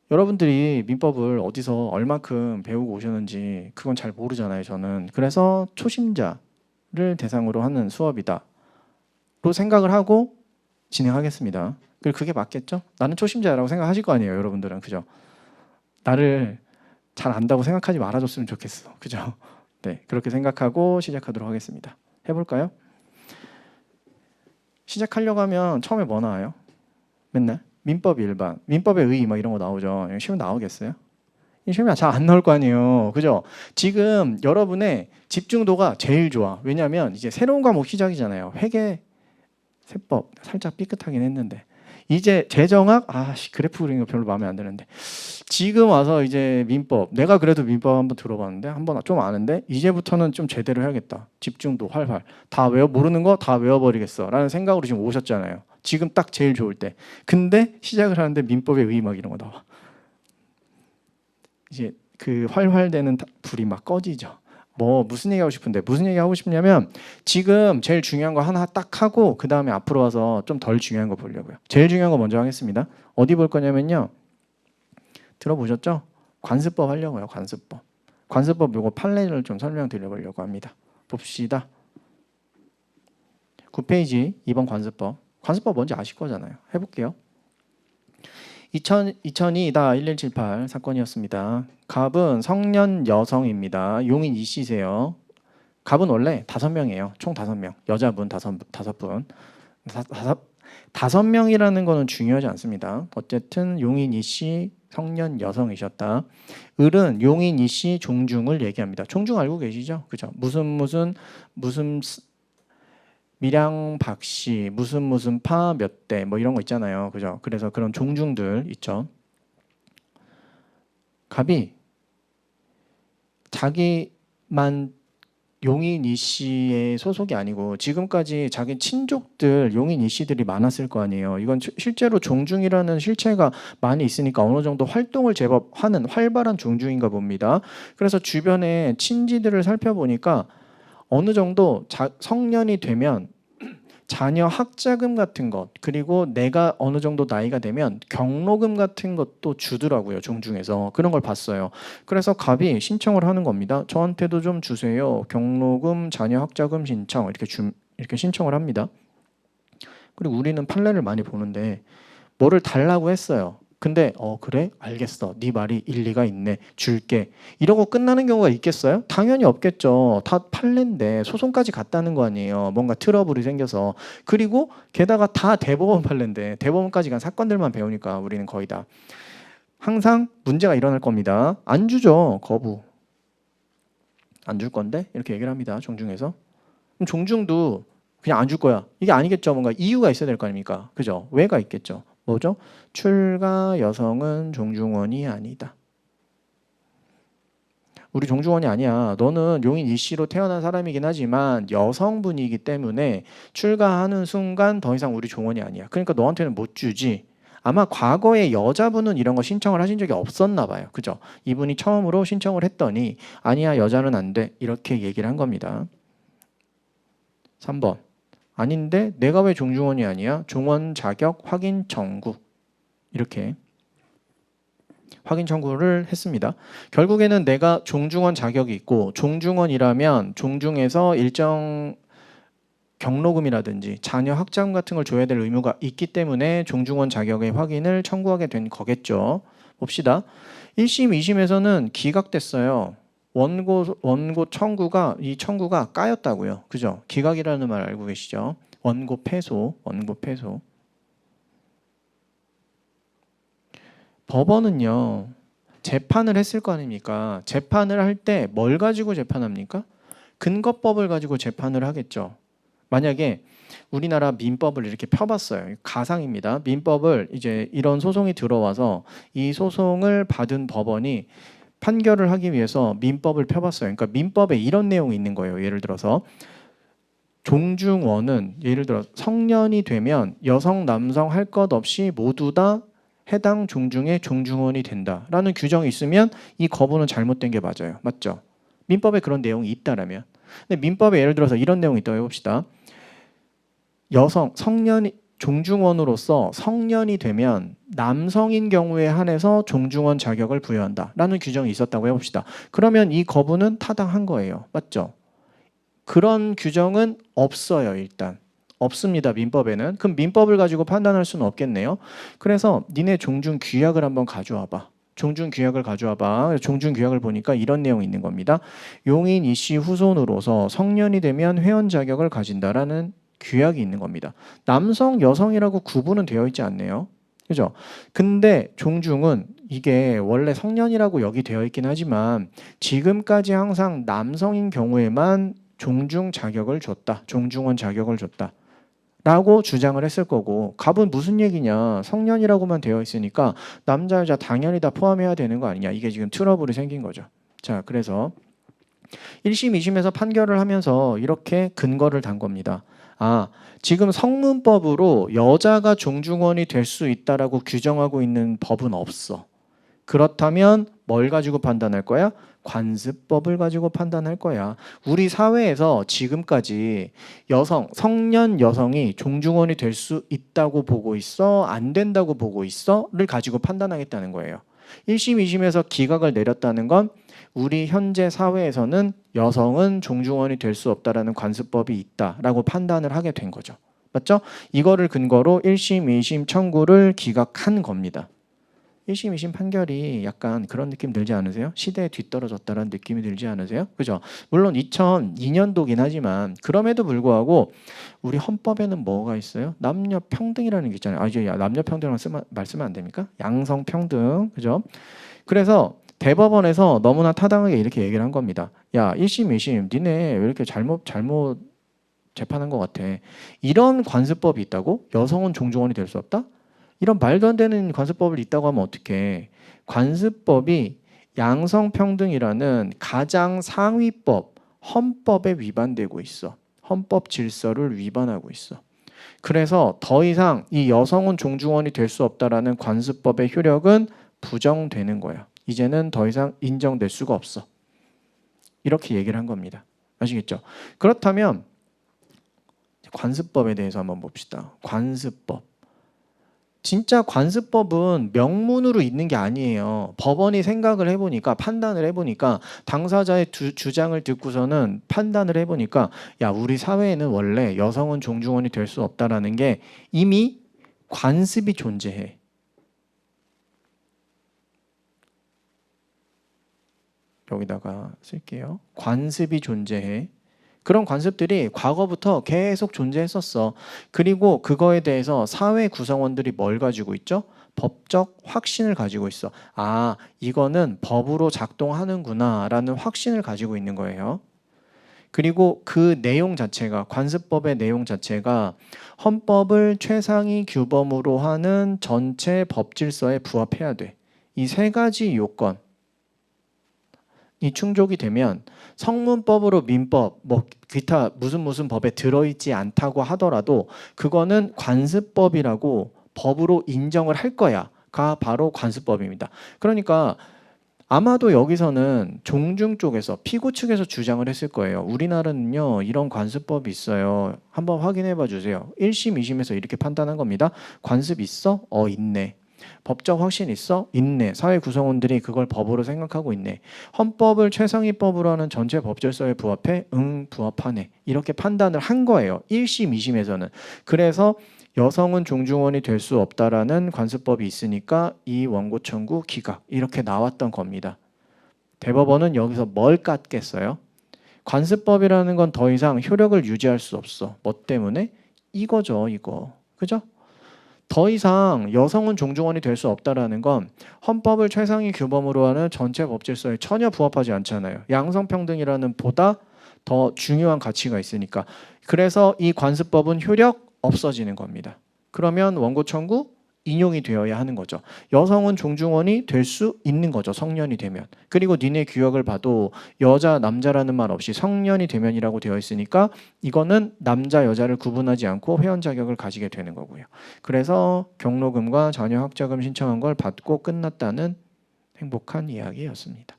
여러분들이 민법을 어디서 얼마큼 배우고 오셨는지 그건 잘 모르잖아요, 저는. 그래서 초심자를 대상으로 하는 수업이다 로 생각을 하고 진행하겠습니다. 그리고 그게 맞겠죠? 나는 초심자라고 생각하실 거 아니에요, 여러분들은. 그죠? 나를 잘 안다고 생각하지 말아줬으면 좋겠어. 그죠? 네, 그렇게 생각하고 시작하도록 하겠습니다. 해볼까요? 시작하려고 하면 처음에 뭐 나와요? 맨날 민법 일반, 민법의 의 막 이런 거 나오죠. 시험 나오겠어요? 시험이 잘 안 나올 거 아니에요. 그죠? 지금 여러분의 집중도가 제일 좋아. 왜냐하면 이제 새로운 과목 시작이잖아요. 회계, 세법 살짝 삐끗하긴 했는데 이제 재정학 그래프 그리는 거 별로 마음에 안 드는데 지금 와서 이제 민법 내가 그래도 민법 한번 들어봤는데 한번 좀 아는데 이제부터는 좀 제대로 해야겠다. 집중도 활활 다 모르는 거 다 외워버리겠어 라는 생각으로 지금 오셨잖아요. 지금 딱 제일 좋을 때. 근데 시작을 하는데 민법의 의 막 이런 거 나와. 이제 그 활활되는 불이 막 꺼지죠. 무슨 얘기하고 싶은데 무슨 얘기하고 싶냐면 지금 제일 중요한 거 하나 딱 하고 그 다음에 앞으로 와서 좀 덜 중요한 거 보려고요. 제일 중요한 거 먼저 하겠습니다. 어디 볼 거냐면요. 들어보셨죠? 관습법 하려고요. 관습법 요거 판례를 좀 설명드려보려고 합니다. 봅시다. 9페이지 2번 관습법 뭔지 아실 거잖아요. 해볼게요. 2002-1178 사건이었습니다. 갑은 성년 여성입니다. 용인 이씨세요. 갑은 원래 5명이에요. 총 5명. 여자분 5분. 5명이라는 거는 중요하지 않습니다. 어쨌든 용인 이씨 성년 여성이셨다. 을은 용인 이씨 종중을 얘기합니다. 종중 알고 계시죠? 그죠? 무슨 밀양 박씨 무슨 파 몇 대 뭐 이런 거 있잖아요. 그죠? 그래서 그런 종중들 있죠. 갑이 자기만 용인 이씨의 소속이 아니고 지금까지 자기 친족들 용인 이씨들이 많았을 거 아니에요. 이건 실제로 종중이라는 실체가 많이 있으니까 어느 정도 활동을 제법 하는 활발한 종중인가 봅니다. 그래서 주변에 친지들을 살펴보니까 어느 정도 성년이 되면 자녀 학자금 같은 것 그리고 내가 어느 정도 나이가 되면 경로금 같은 것도 주더라고요. 종중에서 그런 걸 봤어요. 그래서 갑이 신청을 하는 겁니다. 저한테도 좀 주세요. 경로금, 자녀 학자금 신청 이렇게 신청을 합니다. 그리고 우리는 판례를 많이 보는데 뭐를 달라고 했어요. 근데 그래? 알겠어. 네 말이 일리가 있네. 줄게. 이러고 끝나는 경우가 있겠어요? 당연히 없겠죠. 다 판례인데 소송까지 갔다는 거 아니에요. 뭔가 트러블이 생겨서. 그리고 게다가 다 대법원 판례인데 대법원까지 간 사건들만 배우니까 우리는 거의 다. 항상 문제가 일어날 겁니다. 안 주죠. 거부. 안 줄 건데 이렇게 얘기를 합니다. 종중에서. 그럼 종중도 그냥 안 줄 거야. 이게 아니겠죠. 뭔가 이유가 있어야 될 거 아닙니까? 그죠? 왜가 있겠죠. 뭐죠? 출가 여성은 종중원이 아니다. 우리 종중원이 아니야. 너는 용인 이씨로 태어난 사람이긴 하지만 여성분이기 때문에 출가하는 순간 더 이상 우리 종원이 아니야. 그러니까 너한테는 못 주지. 아마 과거에 여자분은 이런 거 신청을 하신 적이 없었나 봐요. 그죠? 이분이 처음으로 신청을 했더니 아니야, 여자는 안 돼. 이렇게 얘기를 한 겁니다. 3번. 아닌데 내가 왜 종중원이 아니야? 종원 자격 확인 청구. 이렇게 확인 청구를 했습니다. 결국에는 내가 종중원 자격이 있고 종중원이라면 종중에서 일정 경로금이라든지 자녀 학자금 같은 걸 줘야 될 의무가 있기 때문에 종중원 자격의 확인을 청구하게 된 거겠죠. 봅시다. 1심, 2심에서는 기각됐어요. 원고 청구가 이 청구가 까였다고요. 그죠? 기각이라는 말 알고 계시죠? 원고 패소. 법원은요. 재판을 했을 거 아닙니까? 재판을 할 때 뭘 가지고 재판합니까? 근거법을 가지고 재판을 하겠죠. 만약에 우리나라 민법을 이렇게 펴봤어요. 가상입니다. 민법을 이제 이런 소송이 들어와서 이 소송을 받은 법원이 판결을 하기 위해서 민법을 펴봤어요. 그러니까 민법에 이런 내용이 있는 거예요. 예를 들어서 종중원은 예를 들어 성년이 되면 여성, 남성 할 것 없이 모두 다 해당 종중의 종중원이 된다라는 규정이 있으면 이 거부는 잘못된 게 맞아요. 맞죠? 민법에 그런 내용이 있다라면. 근데 민법에 예를 들어서 이런 내용이 있다고 해봅시다. 성년이 종중원으로서 성년이 되면 남성인 경우에 한해서 종중원 자격을 부여한다라는 규정이 있었다고 해봅시다. 그러면 이 거부는 타당한 거예요. 맞죠? 그런 규정은 없어요. 일단. 없습니다. 민법에는. 그럼 민법을 가지고 판단할 수는 없겠네요. 그래서 니네 종중 규약을 한번 가져와 봐. 종중 규약을 가져와 봐. 종중 규약을 보니까 이런 내용이 있는 겁니다. 용인 이씨 후손으로서 성년이 되면 회원 자격을 가진다라는 규약이 있는 겁니다. 남성, 여성이라고 구분은 되어 있지 않네요. 그죠? 근데 종중은 이게 원래 성년이라고 여기 되어 있긴 하지만 지금까지 항상 남성인 경우에만 종중 자격을 줬다. 종중원 자격을 줬다. 라고 주장을 했을 거고 갑은 무슨 얘기냐. 성년이라고만 되어 있으니까 남자, 여자 당연히 다 포함해야 되는 거 아니냐. 이게 지금 트러블이 생긴 거죠. 자, 그래서 1심, 2심에서 판결을 하면서 이렇게 근거를 단 겁니다. 아, 지금 성문법으로 여자가 종중원이 될 수 있다라고 규정하고 있는 법은 없어. 그렇다면 뭘 가지고 판단할 거야? 관습법을 가지고 판단할 거야. 우리 사회에서 지금까지 성년 여성이 종중원이 될 수 있다고 보고 있어? 안 된다고 보고 있어? 를 가지고 판단하겠다는 거예요. 1심, 2심에서 기각을 내렸다는 건 우리 현재 사회에서는 여성은 종중원이 될 수 없다라는 관습법이 있다라고 판단을 하게 된 거죠. 맞죠? 이거를 근거로 1심, 2심 청구를 기각한 겁니다. 1심, 2심 판결이 약간 그런 느낌 들지 않으세요? 시대에 뒤떨어졌다는 느낌이 들지 않으세요? 그죠? 물론 2002년도긴 하지만 그럼에도 불구하고 우리 헌법에는 뭐가 있어요? 남녀 평등이라는 게 있잖아요. 이제 남녀 평등이라고 말 쓰면 안 됩니까? 양성 평등. 그죠? 그래서 대법원에서 너무나 타당하게 이렇게 얘기를 한 겁니다. 야, 1심, 2심 니네 왜 이렇게 잘못 재판한 것 같아. 이런 관습법이 있다고? 여성은 종중원이 될 수 없다? 이런 말도 안 되는 관습법을 있다고 하면 어떡해. 관습법이 양성평등이라는 가장 상위법, 헌법에 위반되고 있어. 헌법 질서를 위반하고 있어. 그래서 더 이상 이 여성은 종중원이 될 수 없다라는 관습법의 효력은 부정되는 거야. 이제는 더 이상 인정될 수가 없어. 이렇게 얘기를 한 겁니다. 아시겠죠? 그렇다면 관습법에 대해서 한번 봅시다. 관습법. 진짜 관습법은 명문으로 있는 게 아니에요. 법원이 생각을 해보니까 판단을 해보니까 당사자의 주장을 듣고서는 판단을 해보니까 야, 우리 사회에는 원래 여성은 종중원이 될 수 없다라는 게 이미 관습이 존재해. 여기다가 쓸게요. 관습이 존재해. 그런 관습들이 과거부터 계속 존재했었어. 그리고 그거에 대해서 사회 구성원들이 뭘 가지고 있죠? 법적 확신을 가지고 있어. 아, 이거는 법으로 작동하는구나 라는 확신을 가지고 있는 거예요. 그리고 그 내용 자체가, 관습법의 내용 자체가 헌법을 최상위 규범으로 하는 전체 법 질서에 부합해야 돼. 이 세 가지 요건이 충족이 되면 성문법으로 민법, 뭐 기타 무슨 법에 들어있지 않다고 하더라도 그거는 관습법이라고 법으로 인정을 할 거야가 바로 관습법입니다. 그러니까 아마도 여기서는 종중 쪽에서 피고 측에서 주장을 했을 거예요. 우리나라는요 이런 관습법이 있어요. 한번 확인해 봐 주세요. 1심, 2심에서 이렇게 판단한 겁니다. 관습 있어? 있네. 법적 확신 있어? 있네. 사회 구성원들이 그걸 법으로 생각하고 있네. 헌법을 최상위법으로 하는 전체 법 질서에 부합해? 응, 부합하네. 이렇게 판단을 한 거예요. 1심, 2심에서는. 그래서 여성은 종중원이 될 수 없다라는 관습법이 있으니까 이 원고 청구 기각 이렇게 나왔던 겁니다. 대법원은 여기서 뭘 깠겠어요? 관습법이라는 건 더 이상 효력을 유지할 수 없어. 뭐 때문에? 이거죠, 이거. 그죠? 더 이상 여성은 종중원이 될 수 없다라는 건 헌법을 최상위 규범으로 하는 전체 법 질서에 전혀 부합하지 않잖아요. 양성평등이라는 보다 더 중요한 가치가 있으니까. 그래서 이 관습법은 효력 없어지는 겁니다. 그러면 원고 청구 인용이 되어야 하는 거죠. 여성은 종중원이 될 수 있는 거죠. 성년이 되면. 그리고 니네 규약을 봐도 여자, 남자라는 말 없이 성년이 되면이라고 되어 있으니까 이거는 남자, 여자를 구분하지 않고 회원 자격을 가지게 되는 거고요. 그래서 경로금과 자녀 학자금 신청한 걸 받고 끝났다는 행복한 이야기였습니다.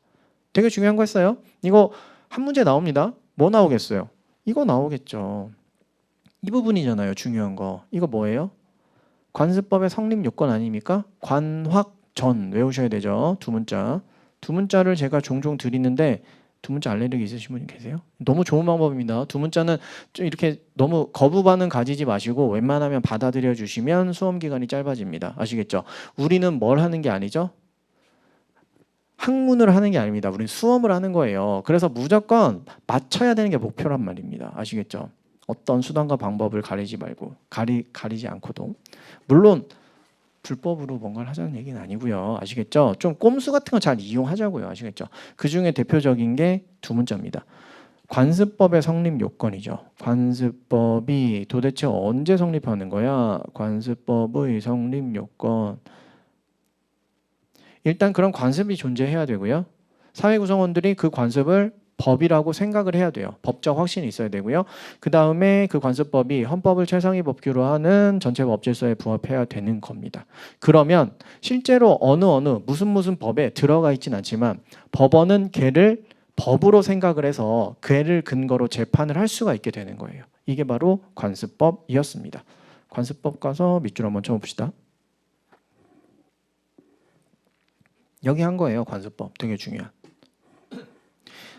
되게 중요한 거 했어요. 이거 한 문제 나옵니다. 뭐 나오겠어요? 이거 나오겠죠. 이 부분이잖아요. 중요한 거. 이거 뭐예요? 관습법의 성립 요건 아닙니까? 관확전 외우셔야 되죠. 두 문자. 두 문자를 제가 종종 드리는데 두 문자 알레르기 있으신 분 계세요? 너무 좋은 방법입니다. 두 문자는 좀 이렇게 너무 거부 반응 가지지 마시고 웬만하면 받아들여 주시면 수험 기간이 짧아집니다. 아시겠죠? 우리는 뭘 하는 게 아니죠? 학문을 하는 게 아닙니다. 우리는 수험을 하는 거예요. 그래서 무조건 맞춰야 되는 게 목표란 말입니다. 아시겠죠? 어떤 수단과 방법을 가리지 말고 가리지 않고도 물론 불법으로 뭔가를 하자는 얘기는 아니고요. 아시겠죠? 좀 꼼수 같은 거 잘 이용하자고요. 아시겠죠? 그중에 대표적인 게 두 문자입니다. 관습법의 성립 요건이죠. 관습법이 도대체 언제 성립하는 거야? 관습법의 성립 요건. 일단 그런 관습이 존재해야 되고요. 사회 구성원들이 그 관습을 법이라고 생각을 해야 돼요. 법적 확신이 있어야 되고요. 그 다음에 그 관습법이 헌법을 최상위 법규로 하는 전체 법 질서에 부합해야 되는 겁니다. 그러면 실제로 어느 무슨 법에 들어가 있진 않지만 법원은 걔를 법으로 생각을 해서 걔를 근거로 재판을 할 수가 있게 되는 거예요. 이게 바로 관습법이었습니다. 관습법 가서 밑줄 한번 쳐봅시다. 여기 한 거예요. 관습법. 되게 중요한.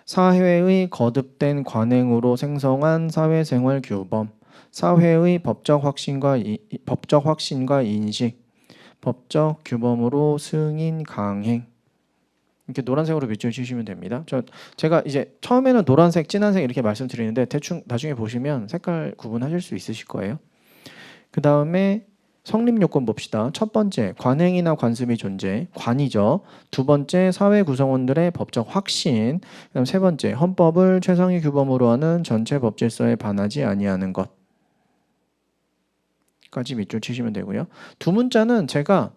사회의 거듭된 관행으로 생성한 사회생활 규범, 사회의 법적 확신과 인식, 법적 규범으로 승인 강행. 이렇게 노란색으로 밑줄 치시면 됩니다. 제가 이제 처음에는 노란색, 진한색 이렇게 말씀드리는데 대충 나중에 보시면 색깔 구분하실 수 있으실 거예요. 그 다음에 성립 요건 봅시다. 첫 번째, 관행이나 관습이 존재, 관이죠. 두 번째, 사회 구성원들의 법적 확신. 그다음 세 번째, 헌법을 최상위 규범으로 하는 전체 법 질서에 반하지 아니하는 것. 까지 밑줄 치시면 되고요. 두 문자는 제가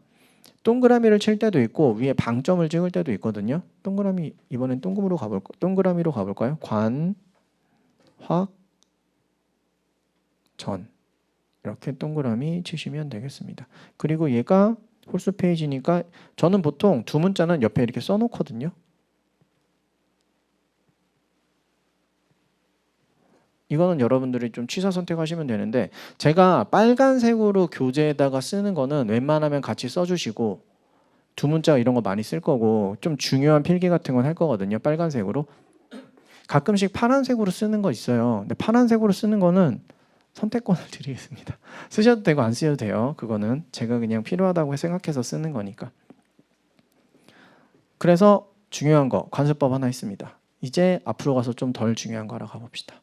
동그라미를 칠 때도 있고 위에 방점을 찍을 때도 있거든요. 동그라미 이번엔 동그라미로 가볼까요? 관, 확, 전. 이렇게 동그라미 치시면 되겠습니다. 그리고 얘가 홀수 페이지니까 저는 보통 두 문자는 옆에 이렇게 써놓거든요. 이거는 여러분들이 좀 취사 선택하시면 되는데 제가 빨간색으로 교재에다가 쓰는 거는 웬만하면 같이 써주시고 두 문자 이런 거 많이 쓸 거고 좀 중요한 필기 같은 건 할 거거든요. 빨간색으로. 가끔씩 파란색으로 쓰는 거 있어요. 근데 파란색으로 쓰는 거는 선택권을 드리겠습니다. 쓰셔도 되고 안 쓰셔도 돼요. 그거는 제가 그냥 필요하다고 생각해서 쓰는 거니까. 그래서 중요한 거 관습법 하나 있습니다. 이제 앞으로 가서 좀 덜 중요한 거 알아가 봅시다.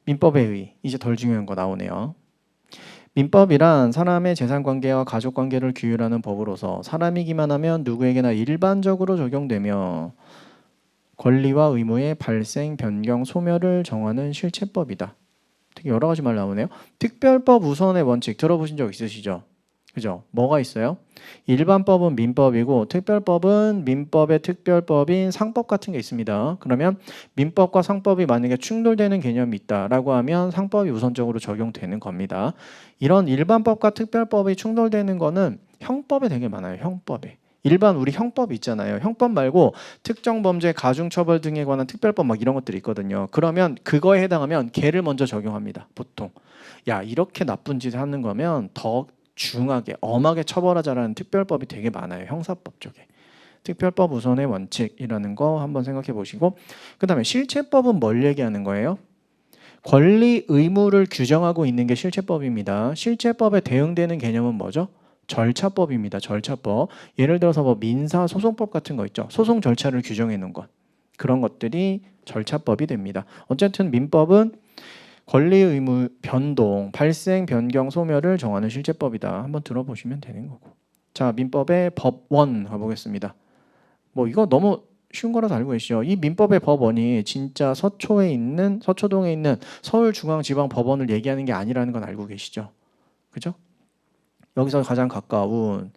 민법에 의의, 이제 덜 중요한 거 나오네요. 민법이란 사람의 재산관계와 가족관계를 규율하는 법으로서 사람이기만 하면 누구에게나 일반적으로 적용되며 권리와 의무의 발생, 변경, 소멸을 정하는 실체법이다. 되게 여러 가지 말 나오네요. 특별법 우선의 원칙 들어보신 적 있으시죠? 그죠? 뭐가 있어요? 일반법은 민법이고 특별법은 민법의 특별법인 상법 같은 게 있습니다. 그러면 민법과 상법이 만약에 충돌되는 개념이 있다라고 하면 상법이 우선적으로 적용되는 겁니다. 이런 일반법과 특별법이 충돌되는 거는 형법에 되게 많아요. 형법에. 일반 우리 형법 있잖아요. 형법 말고 특정 범죄, 가중처벌 등에 관한 특별법 막 이런 것들이 있거든요. 그러면 그거에 해당하면 걔를 먼저 적용합니다. 보통. 야, 이렇게 나쁜 짓을 하는 거면 더 중하게 엄하게 처벌하자라는 특별법이 되게 많아요. 형사법 쪽에. 특별법 우선의 원칙이라는 거 한번 생각해 보시고, 그 다음에 실체법은 뭘 얘기하는 거예요? 권리 의무를 규정하고 있는 게 실체법입니다. 실체법에 대응되는 개념은 뭐죠? 절차법입니다. 절차법. 예를 들어서 뭐 민사소송법 같은 거 있죠. 소송 절차를 규정해 놓은 것. 그런 것들이 절차법이 됩니다. 어쨌든 민법은 권리 의무 변동, 발생, 변경, 소멸을 정하는 실체법이다. 한번 들어보시면 되는 거고. 자, 민법의 법원 가보겠습니다. 뭐 이거 너무 쉬운 거라서 알고 계시죠? 이 민법의 법원이 진짜 서초동에 있는 서울중앙지방법원을 얘기하는 게 아니라는 건 알고 계시죠? 그죠? 여기서 가장 가까운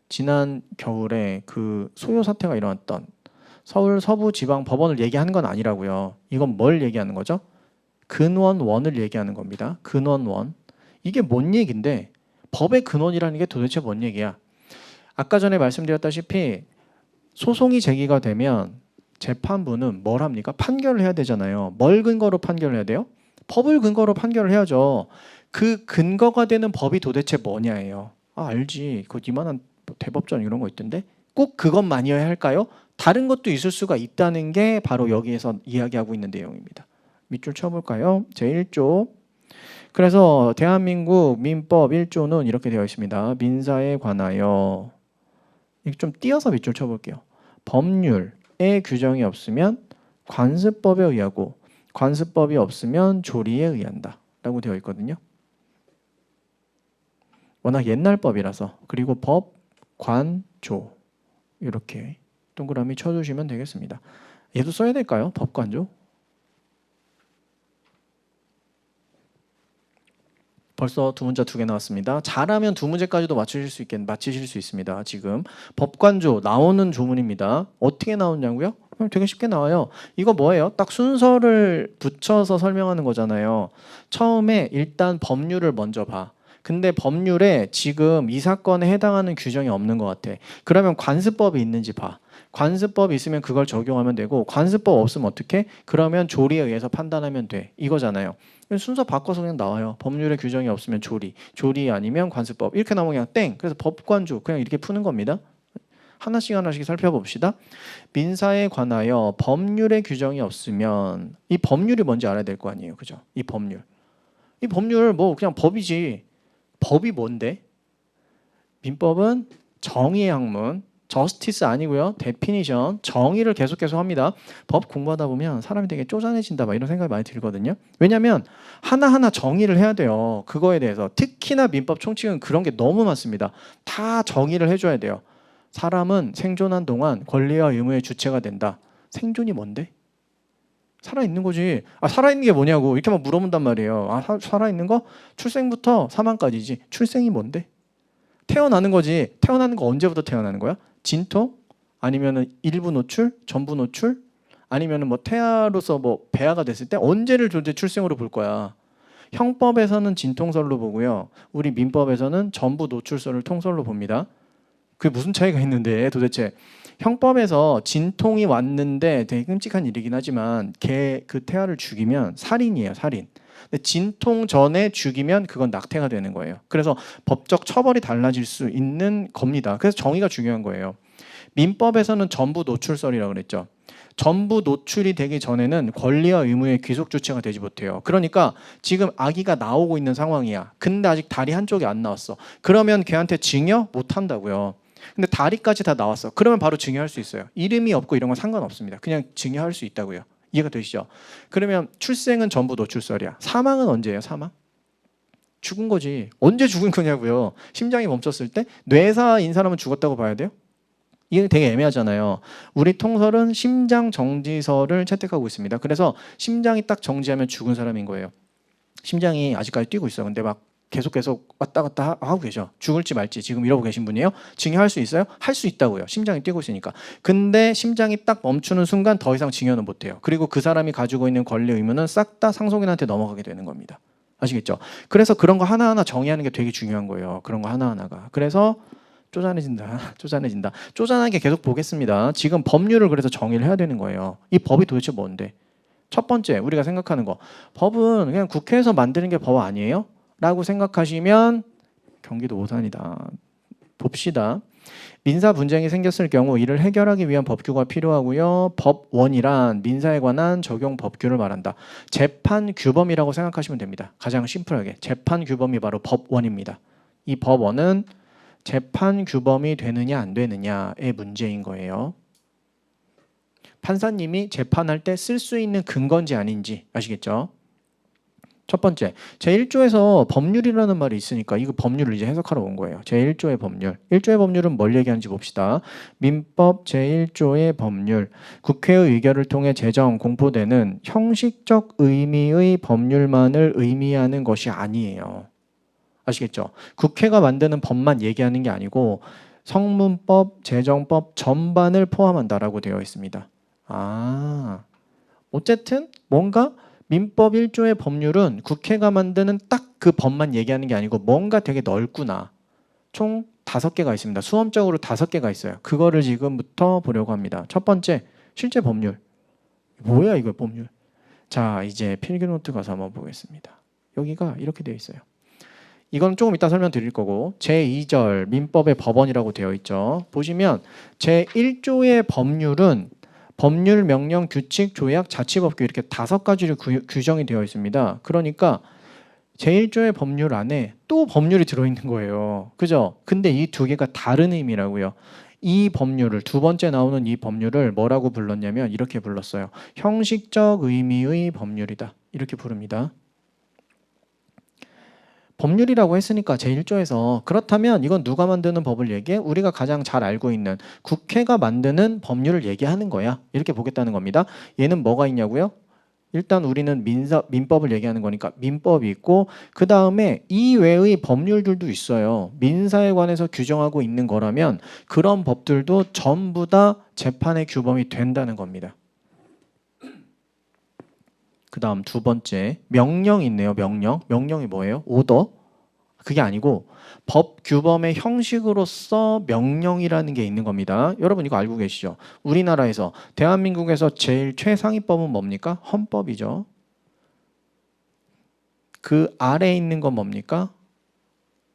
지난 겨울에 그 소요 사태가 일어났던 서울 서부지방법원을 얘기하는 건 아니라고요. 이건 뭘 얘기하는 거죠? 근원원을 얘기하는 겁니다. 근원원. 이게 뭔 얘기인데 법의 근원이라는 게 도대체 뭔 얘기야? 아까 전에 말씀드렸다시피 소송이 제기가 되면 재판부는 뭘 합니까? 판결을 해야 되잖아요. 뭘 근거로 판결을 해야 돼요? 법을 근거로 판결을 해야죠. 그 근거가 되는 법이 도대체 뭐냐예요. 아, 알지. 그 이만한 대법전 이런 거 있던데 꼭 그것만이어야 할까요? 다른 것도 있을 수가 있다는 게 바로 여기에서 이야기하고 있는 내용입니다. 밑줄 쳐볼까요? 제1조. 그래서 대한민국 민법 1조는 이렇게 되어 있습니다. 민사에 관하여. 이거 좀 띄어서 밑줄 쳐볼게요. 법률에 규정이 없으면 관습법에 의하고 관습법이 없으면 조리에 의한다 라고 되어 있거든요. 워낙 옛날 법이라서. 그리고 법, 관, 조 이렇게 동그라미 쳐주시면 되겠습니다. 얘도 써야 될까요? 법, 관, 조? 벌써 두 문자 2개 나왔습니다. 잘하면 두 문제까지도 맞히실 수 있습니다. 지금 법관조 나오는 조문입니다. 어떻게 나오냐고요? 되게 쉽게 나와요. 이거 뭐예요? 딱 순서를 붙여서 설명하는 거잖아요. 처음에 일단 법률을 먼저 봐. 근데 법률에 지금 이 사건에 해당하는 규정이 없는 것 같아. 그러면 관습법이 있는지 봐. 관습법이 있으면 그걸 적용하면 되고 관습법 없으면 어떻게? 그러면 조리에 의해서 판단하면 돼. 이거잖아요. 순서 바꿔서 그냥 나와요. 법률에 규정이 없으면 조리 아니면 관습법. 이렇게 나오면 그냥 땡. 그래서 법관조 그냥 이렇게 푸는 겁니다. 하나씩 살펴봅시다. 민사에 관하여 법률에 규정이 없으면 이 법률이 뭔지 알아야 될 거 아니에요. 그죠? 이 법률 뭐 그냥 법이지. 법이 뭔데? 민법은 정의의 학문. 저스티스 아니고요. 데피니션, 정의를 계속 합니다. 법 공부하다 보면 사람이 되게 쪼잔해진다 막 이런 생각이 많이 들거든요. 왜냐하면 하나하나 정의를 해야 돼요. 그거에 대해서. 특히나 민법 총칙은 그런 게 너무 많습니다. 다 정의를 해줘야 돼요. 사람은 생존한 동안 권리와 의무의 주체가 된다. 생존이 뭔데? 살아있는 거지. 아, 살아있는 게 뭐냐고 이렇게 막 물어본단 말이에요. 아, 살아있는 거? 출생부터 사망까지지. 출생이 뭔데? 태어나는 거지. 태어나는 거 언제부터 태어나는 거야? 진통? 아니면은 일부 노출? 전부 노출? 아니면은 뭐 태아로서 뭐 배아가 됐을 때 언제를 존재 출생으로 볼 거야? 형법에서는 진통설로 보고요. 우리 민법에서는 전부 노출설을 통설로 봅니다. 그게 무슨 차이가 있는데 도대체? 형법에서 진통이 왔는데 되게 끔찍한 일이긴 하지만 그 태아를 죽이면 살인이에요. 살인. 근데 진통 전에 죽이면 그건 낙태가 되는 거예요. 그래서 법적 처벌이 달라질 수 있는 겁니다. 그래서 정의가 중요한 거예요. 민법에서는 전부 노출설이라고 그랬죠. 전부 노출이 되기 전에는 권리와 의무의 귀속 주체가 되지 못해요. 그러니까 지금 아기가 나오고 있는 상황이야. 근데 아직 다리 한쪽이 안 나왔어. 그러면 걔한테 징역 못 한다고요. 근데 다리까지 다 나왔어. 그러면 바로 증여할 수 있어요. 이름이 없고 이런 건 상관없습니다. 그냥 증여할 수 있다고요. 이해가 되시죠? 그러면 출생은 전부 노출설이야. 사망은 언제예요? 사망? 죽은 거지. 언제 죽은 거냐고요. 심장이 멈췄을 때? 뇌사인 사람은 죽었다고 봐야 돼요? 이게 되게 애매하잖아요. 우리 통설은 심장 정지설을 채택하고 있습니다. 그래서 심장이 딱 정지하면 죽은 사람인 거예요. 심장이 아직까지 뛰고 있어. 근데 막 계속 왔다 갔다 하고 계셔. 죽을지 말지 지금 이러고 계신 분이에요. 증여할 수 있어요? 할 수 있다고요. 심장이 뛰고 있으니까. 근데 심장이 딱 멈추는 순간 더 이상 증여는 못 해요. 그리고 그 사람이 가지고 있는 권리 의무는 싹 다 상속인한테 넘어가게 되는 겁니다. 아시겠죠? 그래서 그런 거 하나하나 정의하는 게 되게 중요한 거예요. 그런 거 하나하나가. 그래서 쪼잔해진다. 쪼잔해진다. 쪼잔하게 계속 보겠습니다. 지금 법률을 그래서 정의를 해야 되는 거예요. 이 법이 도대체 뭔데? 첫 번째 우리가 생각하는 거. 법은 그냥 국회에서 만드는 게 법 아니에요? 라고 생각하시면 경기도 오산이다. 봅시다. 민사 분쟁이 생겼을 경우 이를 해결하기 위한 법규가 필요하고요. 법원이란 민사에 관한 적용 법규를 말한다. 재판 규범이라고 생각하시면 됩니다. 가장 심플하게. 재판 규범이 바로 법원입니다. 이 법원은 재판 규범이 되느냐 안 되느냐의 문제인 거예요. 판사님이 재판할 때 쓸 수 있는 근거인지 아닌지 아시겠죠? 첫 번째, 제1조에서 법률이라는 말이 있으니까 이거 법률을 이제 해석하러 온 거예요. 제1조의 법률. 1조의 법률은 뭘 얘기하는지 봅시다. 민법 제1조의 법률. 국회의 의결을 통해 제정, 공포되는 형식적 의미의 법률만을 의미하는 것이 아니에요. 아시겠죠? 국회가 만드는 법만 얘기하는 게 아니고 성문법, 제정법 전반을 포함한다라고 되어 있습니다. 어쨌든 뭔가 민법 1조의 법률은 국회가 만드는 딱 그 법만 얘기하는 게 아니고 뭔가 되게 넓구나. 총 5개가 있습니다. 수험적으로 5개가 있어요. 그거를 지금부터 보려고 합니다. 첫 번째, 실제 법률. 뭐야 이거 법률. 자, 이제 필기노트 가서 한번 보겠습니다. 여기가 이렇게 되어 있어요. 이건 조금 이따 설명드릴 거고 제2절 민법의 법원이라고 되어 있죠. 보시면 제1조의 법률은 법률, 명령, 규칙, 조약, 자치법규 이렇게 5가지로 규정이 되어 있습니다. 그러니까 제1조의 법률 안에 또 법률이 들어있는 거예요. 그죠? 근데 이 2개가 다른 의미라고요. 이 법률을 두 번째 나오는 이 법률을 뭐라고 불렀냐면 이렇게 불렀어요. 형식적 의미의 법률이다. 이렇게 부릅니다. 법률이라고 했으니까 제1조에서 그렇다면 이건 누가 만드는 법을 얘기해? 우리가 가장 잘 알고 있는 국회가 만드는 법률을 얘기하는 거야. 이렇게 보겠다는 겁니다. 얘는 뭐가 있냐고요? 일단 우리는 민법을 얘기하는 거니까 민법이 있고 그 다음에 이외의 법률들도 있어요. 민사에 관해서 규정하고 있는 거라면 그런 법들도 전부 다 재판의 규범이 된다는 겁니다. 그 다음 두 번째 명령이 있네요. 명령이 뭐예요? 오더? 그게 아니고 법 규범의 형식으로서 명령이라는 게 있는 겁니다. 여러분 이거 알고 계시죠? 우리나라에서 대한민국에서 제일 최상위법은 뭡니까? 헌법이죠. 그 아래에 있는 건 뭡니까?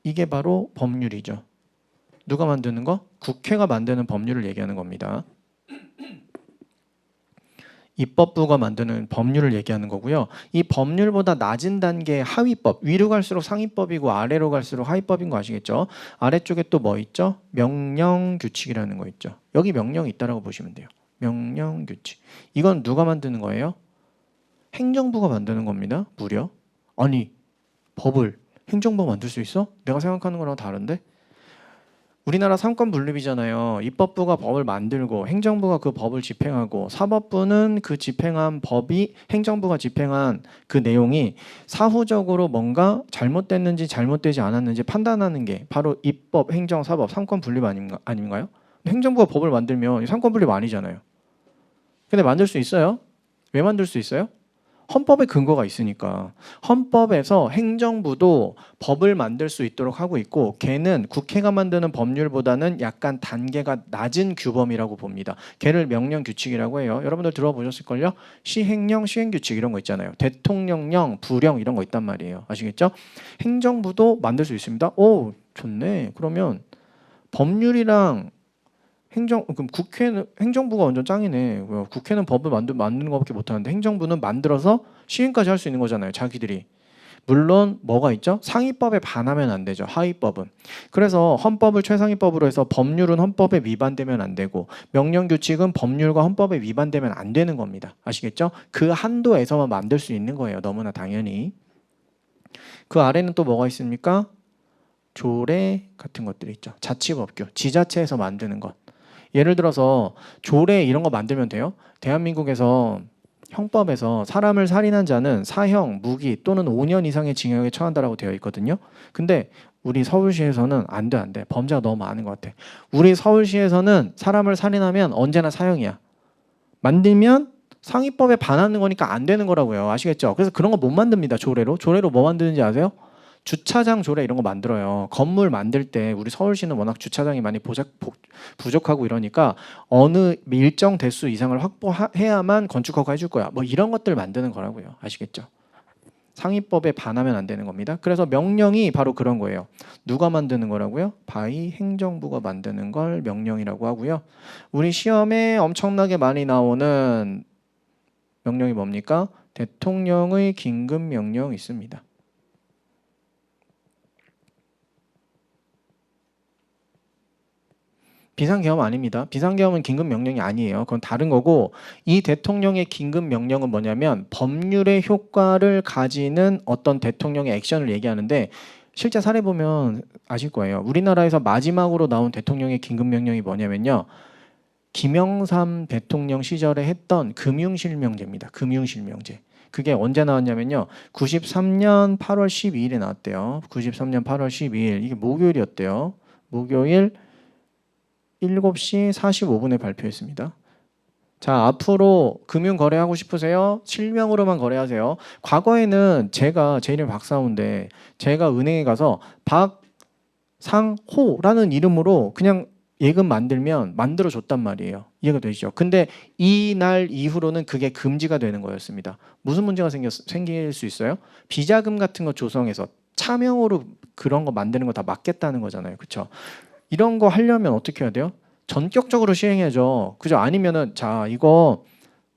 이게 바로 법률이죠. 누가 만드는 거? 국회가 만드는 법률을 얘기하는 겁니다. 입법부가 만드는 법률을 얘기하는 거고요. 이 법률보다 낮은 단계의 하위법, 위로 갈수록 상위법이고 아래로 갈수록 하위법인 거 아시겠죠? 아래쪽에 또 뭐 있죠? 명령 규칙이라는 거 있죠. 여기 명령이 있다라고 보시면 돼요. 명령 규칙. 이건 누가 만드는 거예요? 행정부가 만드는 겁니다. 무려. 아니, 법을 행정부가 만들 수 있어? 내가 생각하는 거랑 다른데? 우리나라 삼권 분립이잖아요. 입법부가 법을 만들고 행정부가 그 법을 집행하고 사법부는 그 집행한 법이 행정부가 집행한 그 내용이 사후적으로 뭔가 잘못됐는지 잘못되지 않았는지 판단하는 게 바로 입법, 행정, 사법 삼권 분립 아닌가요? 행정부가 법을 만들면 삼권 분립 아니잖아요. 근데 만들 수 있어요? 왜 만들 수 있어요? 헌법에 근거가 있으니까. 헌법에서 행정부도 법을 만들 수 있도록 하고 있고 걔는 국회가 만드는 법률보다는 약간 단계가 낮은 규범이라고 봅니다. 걔를 명령규칙이라고 해요. 여러분들 들어보셨을걸요? 시행령, 시행규칙 이런 거 있잖아요. 대통령령, 부령 이런 거 있단 말이에요. 아시겠죠? 행정부도 만들 수 있습니다. 오, 좋네. 그러면 법률이랑 그럼 국회는 행정부가 완전 짱이네. 국회는 법을 만드는 것밖에 못하는데 행정부는 만들어서 시행까지 할 수 있는 거잖아요. 자기들이 물론 뭐가 있죠? 상위법에 반하면 안 되죠. 하위법은. 그래서 헌법을 최상위법으로 해서 법률은 헌법에 위반되면 안 되고 명령규칙은 법률과 헌법에 위반되면 안 되는 겁니다. 아시겠죠? 그 한도에서만 만들 수 있는 거예요. 너무나 당연히. 그 아래는 또 뭐가 있습니까? 조례 같은 것들이 있죠. 자치법규, 지자체에서 만드는 것. 예를 들어서 조례 이런 거 만들면 돼요. 대한민국에서 형법에서 사람을 살인한 자는 사형, 무기 또는 5년 이상의 징역에 처한다라고 되어 있거든요. 근데 우리 서울시에서는 안 돼, 안 돼. 범죄가 너무 많은 것 같아. 우리 서울시에서는 사람을 살인하면 언제나 사형이야. 만들면 상위법에 반하는 거니까 안 되는 거라고요. 아시겠죠? 그래서 그런 거 못 만듭니다. 조례로. 조례로 뭐 만드는지 아세요? 주차장 조례 이런 거 만들어요. 건물 만들 때 우리 서울시는 워낙 주차장이 많이 부족하고 이러니까 어느 일정 대수 이상을 확보해야만 건축 허가 해줄 거야. 뭐 이런 것들 만드는 거라고요. 아시겠죠? 상위법에 반하면 안 되는 겁니다. 그래서 명령이 바로 그런 거예요. 누가 만드는 거라고요? 바이 행정부가 만드는 걸 명령이라고 하고요. 우리 시험에 엄청나게 많이 나오는 명령이 뭡니까? 대통령의 긴급명령이 있습니다. 비상계엄 아닙니다. 비상계엄은 긴급명령이 아니에요. 그건 다른 거고 이 대통령의 긴급명령은 뭐냐면 법률의 효과를 가지는 어떤 대통령의 액션을 얘기하는데 실제 사례 보면 아실 거예요. 우리나라에서 마지막으로 나온 대통령의 긴급명령이 뭐냐면요. 김영삼 대통령 시절에 했던 금융실명제입니다. 금융실명제. 그게 언제 나왔냐면요. 93년 8월 12일에 나왔대요. 93년 8월 12일. 이게 목요일이었대요. 목요일 7시 45분에 발표했습니다. 자, 앞으로 금융 거래하고 싶으세요? 실명으로만 거래하세요. 과거에는 제가 제 이름 박상호인데 제가 은행에 가서 박상호라는 이름으로 그냥 예금 만들면 만들어 줬단 말이에요. 이해가 되시죠? 근데 이날 이후로는 그게 금지가 되는 거였습니다. 무슨 문제가 생길 수 있어요? 비자금 같은 거 조성해서 차명으로 그런 거 만드는 거 다 막겠다는 거잖아요. 그렇죠? 이런 거 하려면 어떻게 해야 돼요? 전격적으로 시행해야죠. 그죠? 아니면은 자 이거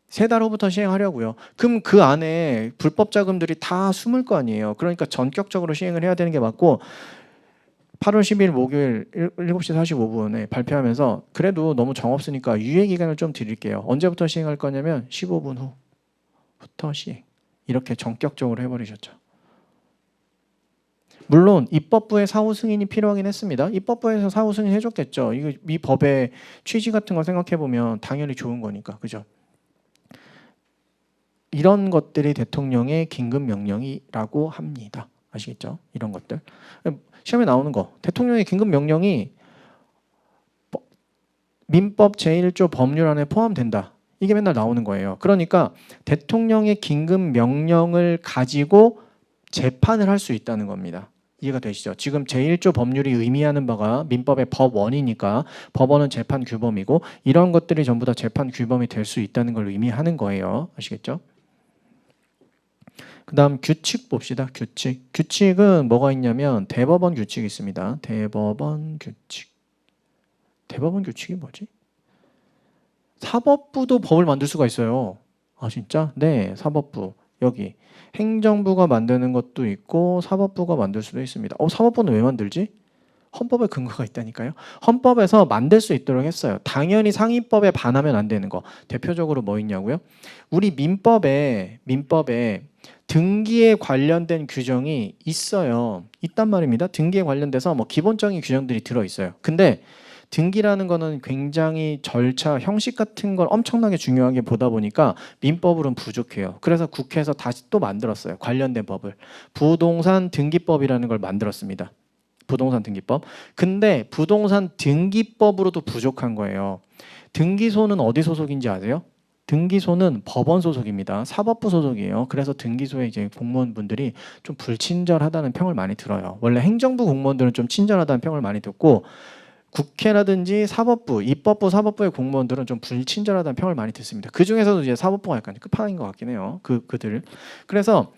3달 후부터 시행하려고요. 그럼 그 안에 불법 자금들이 다 숨을 거 아니에요. 그러니까 전격적으로 시행을 해야 되는 게 맞고 8월 10일 목요일 7시 45분에 발표하면서 그래도 너무 정없으니까 유예 기간을 좀 드릴게요. 언제부터 시행할 거냐면 15분 후부터 시행. 이렇게 전격적으로 해버리셨죠. 물론 입법부의 사후 승인이 필요하긴 했습니다. 입법부에서 사후 승인 해줬겠죠. 이 법의 취지 같은 걸 생각해 보면 당연히 좋은 거니까, 그죠? 이런 것들이 대통령의 긴급 명령이라고 합니다. 아시겠죠? 이런 것들 시험에 나오는 거. 대통령의 긴급 명령이 민법 제1조 법률 안에 포함된다. 이게 맨날 나오는 거예요. 그러니까 대통령의 긴급 명령을 가지고 재판을 할 수 있다는 겁니다. 이해가 되시죠? 지금 제1조 법률이 의미하는 바가 민법의 법원이니까 법원은 재판 규범이고 이런 것들이 전부 다 재판 규범이 될 수 있다는 걸 의미하는 거예요. 아시겠죠? 그 다음 규칙 봅시다. 규칙. 규칙은 뭐가 있냐면 대법원 규칙이 있습니다. 대법원 규칙. 대법원 규칙이 뭐지? 사법부도 법을 만들 수가 있어요. 아 진짜? 네. 사법부. 여기. 행정부가 만드는 것도 있고 사법부가 만들 수도 있습니다. 사법부는 왜 만들지? 헌법에 근거가 있다니까요. 헌법에서 만들 수 있도록 했어요. 당연히 상위법에 반하면 안 되는 거. 대표적으로 뭐 있냐고요? 우리 민법에 등기에 관련된 규정이 있어요. 있단 말입니다. 등기에 관련돼서 뭐 기본적인 규정들이 들어 있어요. 근데 등기라는 거는 굉장히 절차, 형식 같은 걸 엄청나게 중요하게 보다 보니까 민법으로는 부족해요. 그래서 국회에서 다시 또 만들었어요. 관련된 법을. 부동산 등기법이라는 걸 만들었습니다. 부동산 등기법. 근데 부동산 등기법으로도 부족한 거예요. 등기소는 어디 소속인지 아세요? 등기소는 법원 소속입니다. 사법부 소속이에요. 그래서 등기소에 이제 공무원분들이 좀 불친절하다는 평을 많이 들어요. 원래 행정부 공무원들은 좀 친절하다는 평을 많이 듣고 국회라든지 사법부, 입법부, 사법부의 공무원들은 좀 불친절하다는 평을 많이 듣습니다. 그 중에서도 이제 사법부가 약간 끝판인 것 같긴 해요. 그들. 그래서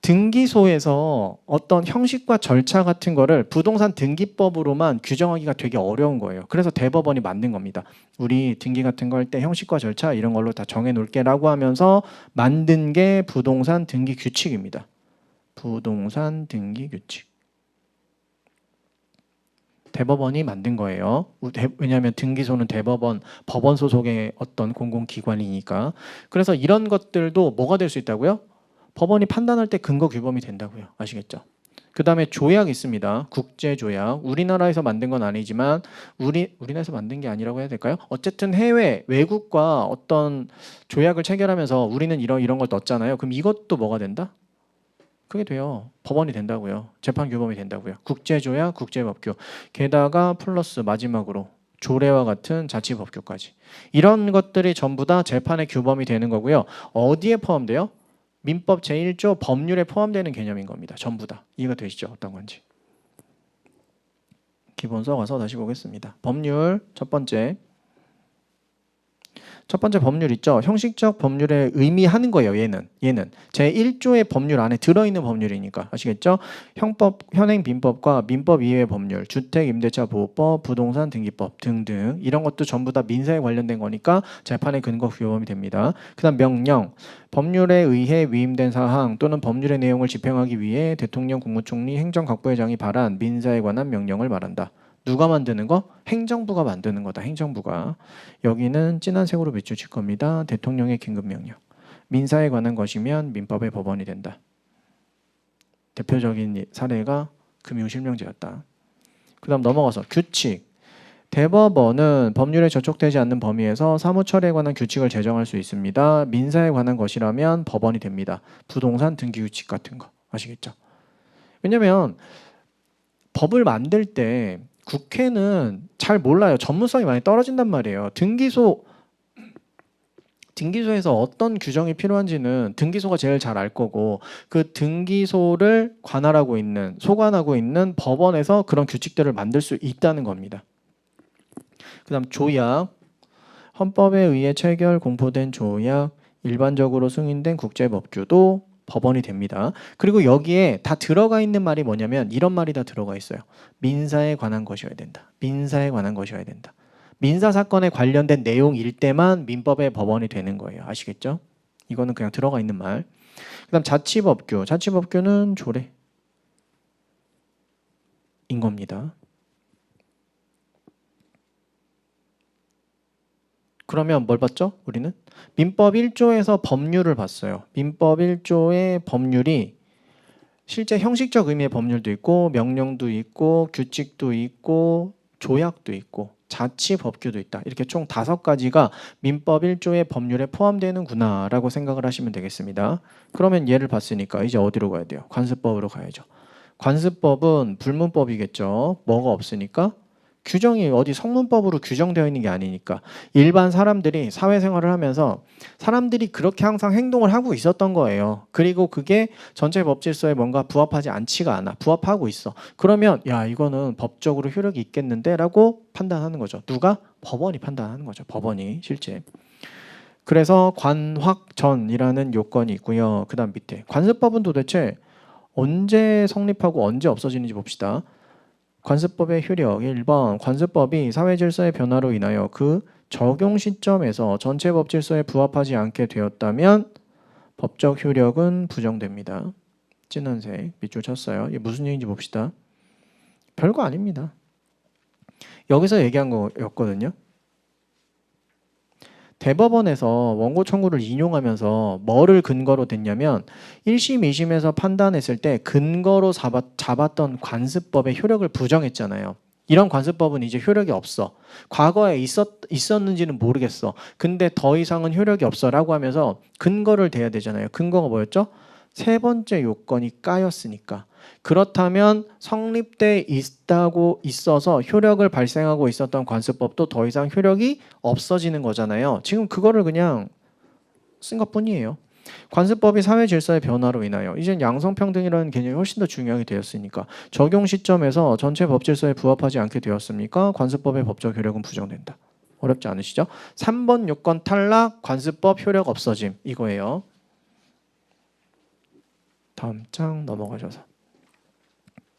등기소에서 어떤 형식과 절차 같은 거를 부동산 등기법으로만 규정하기가 되게 어려운 거예요. 그래서 대법원이 만든 겁니다. 우리 등기 같은 거 할 때 형식과 절차 이런 걸로 다 정해 놓을게라고 하면서 만든 게 부동산 등기 규칙입니다. 부동산 등기 규칙. 대법원이 만든 거예요. 왜냐하면 등기소는 대법원, 법원 소속의 어떤 공공기관이니까. 그래서 이런 것들도 뭐가 될 수 있다고요? 법원이 판단할 때 근거 규범이 된다고요. 아시겠죠? 그 다음에 조약 있습니다. 국제조약. 우리나라에서 만든 건 아니지만 우리나라에서 만든 게 아니라고 해야 될까요? 어쨌든 해외 외국과 어떤 조약을 체결하면서 우리는 이런 걸 넣었잖아요. 그럼 이것도 뭐가 된다? 그게 돼요. 법원이 된다고요. 재판 규범이 된다고요. 국제조약, 국제법규. 게다가 플러스 마지막으로 조례와 같은 자치법규까지. 이런 것들이 전부 다 재판의 규범이 되는 거고요. 어디에 포함돼요? 민법 제1조 법률에 포함되는 개념인 겁니다. 전부 다. 이해가 되시죠? 어떤 건지. 기본 써가서 다시 보겠습니다. 법률 첫 번째 법률 있죠. 형식적 법률에 의미하는 거예요. 얘는 제1조의 법률 안에 들어있는 법률이니까 아시겠죠? 형법, 현행 민법과 민법 이외의 법률, 주택 임대차 보호법, 부동산 등기법 등등 이런 것도 전부 다 민사에 관련된 거니까 재판의 근거 규범이 됩니다. 그 다음 명령, 법률에 의해 위임된 사항 또는 법률의 내용을 집행하기 위해 대통령, 국무총리, 행정각부회장이 발한 민사에 관한 명령을 말한다. 누가 만드는 거? 행정부가 만드는 거다. 행정부가. 여기는 진한 색으로 비추실 겁니다. 대통령의 긴급명령. 민사에 관한 것이면 민법의 법원이 된다. 대표적인 사례가 금융실명제였다. 그 다음 넘어가서 규칙. 대법원은 법률에 저촉되지 않는 범위에서 사무처리에 관한 규칙을 제정할 수 있습니다. 민사에 관한 것이라면 법원이 됩니다. 부동산 등기규칙 같은 거. 아시겠죠? 왜냐면 법을 만들 때 국회는 잘 몰라요. 전문성이 많이 떨어진단 말이에요. 등기소에서 어떤 규정이 필요한지는 등기소가 제일 잘 알 거고 그 등기소를 소관하고 있는 법원에서 그런 규칙들을 만들 수 있다는 겁니다. 그 다음 조약, 헌법에 의해 체결 공포된 조약, 일반적으로 승인된 국제법규도 법원이 됩니다. 그리고 여기에 다 들어가 있는 말이 뭐냐면 이런 말이 다 들어가 있어요. 민사에 관한 것이어야 된다. 민사에 관한 것이어야 된다. 민사사건에 관련된 내용일 때만 민법의 법원이 되는 거예요. 아시겠죠? 이거는 그냥 들어가 있는 말. 그 다음 자치법규. 자치법규는 조례인 겁니다. 그러면 뭘 봤죠? 우리는 민법 1조에서 법률을 봤어요. 민법 1조의 법률이 실제 형식적 의미의 법률도 있고 명령도 있고 규칙도 있고 조약도 있고 자치법규도 있다. 이렇게 총 5가지가 민법 1조의 법률에 포함되는구나 라고 생각을 하시면 되겠습니다. 그러면 얘를 봤으니까 이제 어디로 가야 돼요? 관습법으로 가야죠. 관습법은 불문법이겠죠. 뭐가 없으니까? 규정이 어디 성문법으로 규정되어 있는 게 아니니까 일반 사람들이 사회생활을 하면서 사람들이 그렇게 항상 행동을 하고 있었던 거예요. 그리고 그게 전체 법질서에 뭔가 부합하지 않지가 않아. 부합하고 있어. 그러면 야 이거는 법적으로 효력이 있겠는데 라고 판단하는 거죠. 누가? 법원이 판단하는 거죠. 법원이 실제. 그래서 관확전이라는 요건이 있고요. 그 다음 밑에 관습법은 도대체 언제 성립하고 언제 없어지는지 봅시다. 관습법의 효력 1번 관습법이 사회질서의 변화로 인하여 그 적용 시점에서 전체 법질서에 부합하지 않게 되었다면 법적 효력은 부정됩니다. 진한색 밑줄 쳤어요. 이게 무슨 얘기인지 봅시다. 별거 아닙니다. 여기서 얘기한 거였거든요. 대법원에서 원고 청구를 인용하면서 뭐를 근거로 댔냐면 1심, 2심에서 판단했을 때 근거로 잡았던 관습법의 효력을 부정했잖아요. 이런 관습법은 이제 효력이 없어. 과거에 있었는지는 모르겠어. 근데 더 이상은 효력이 없어 라고 하면서 근거를 대야 되잖아요. 근거가 뭐였죠? 세 번째 요건이 까였으니까. 그렇다면 성립돼 있어서 효력을 발생하고 있었던 관습법도 더 이상 효력이 없어지는 거잖아요. 지금 그거를 그냥 쓴 것뿐이에요. 관습법이 사회 질서의 변화로 인하여 이젠 양성평등이라는 개념이 훨씬 더 중요하게 되었으니까 적용 시점에서 전체 법 질서에 부합하지 않게 되었습니까? 관습법의 법적 효력은 부정된다. 어렵지 않으시죠? 3번 요건 탈락, 관습법 효력 없어짐 이거예요. 다음 장 넘어가셔서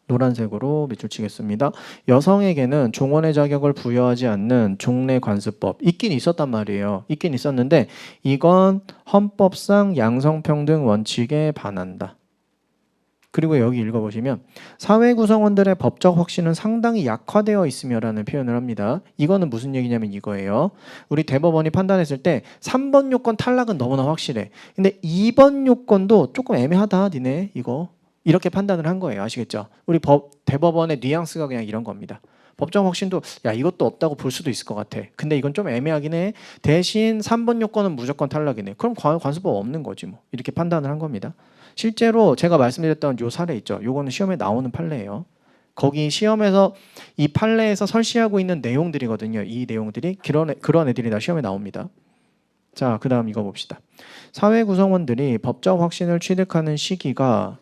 노란색으로 밑줄 치겠습니다. 여성에게는 종원의 자격을 부여하지 않는 종래 관습법 있긴 있었단 말이에요. 있긴 있었는데 이건 헌법상 양성평등 원칙에 반한다. 그리고 여기 읽어보시면 사회 구성원들의 법적 확신은 상당히 약화되어 있으며라는 표현을 합니다. 이거는 무슨 얘기냐면 이거예요. 우리 대법원이 판단했을 때 3번 요건 탈락은 너무나 확실해. 근데 2번 요건도 조금 애매하다 니네 이거. 이렇게 판단을 한 거예요. 아시겠죠? 우리 대법원의 뉘앙스가 그냥 이런 겁니다. 법정 확신도 야 이것도 없다고 볼 수도 있을 것 같아. 근데 이건 좀 애매하긴 해. 대신 3번 요건은 무조건 탈락이네. 그럼 관습법 없는 거지 뭐. 이렇게 판단을 한 겁니다. 실제로 제가 말씀드렸던 요 사례 있죠. 요거는 시험에 나오는 판례예요. 거기 시험에서 이 판례에서 설시하고 있는 내용들이거든요. 이 내용들이 그런 애들이 다 시험에 나옵니다. 자, 그 다음 이거 봅시다. 사회 구성원들이 법적 확신을 취득하는 시기가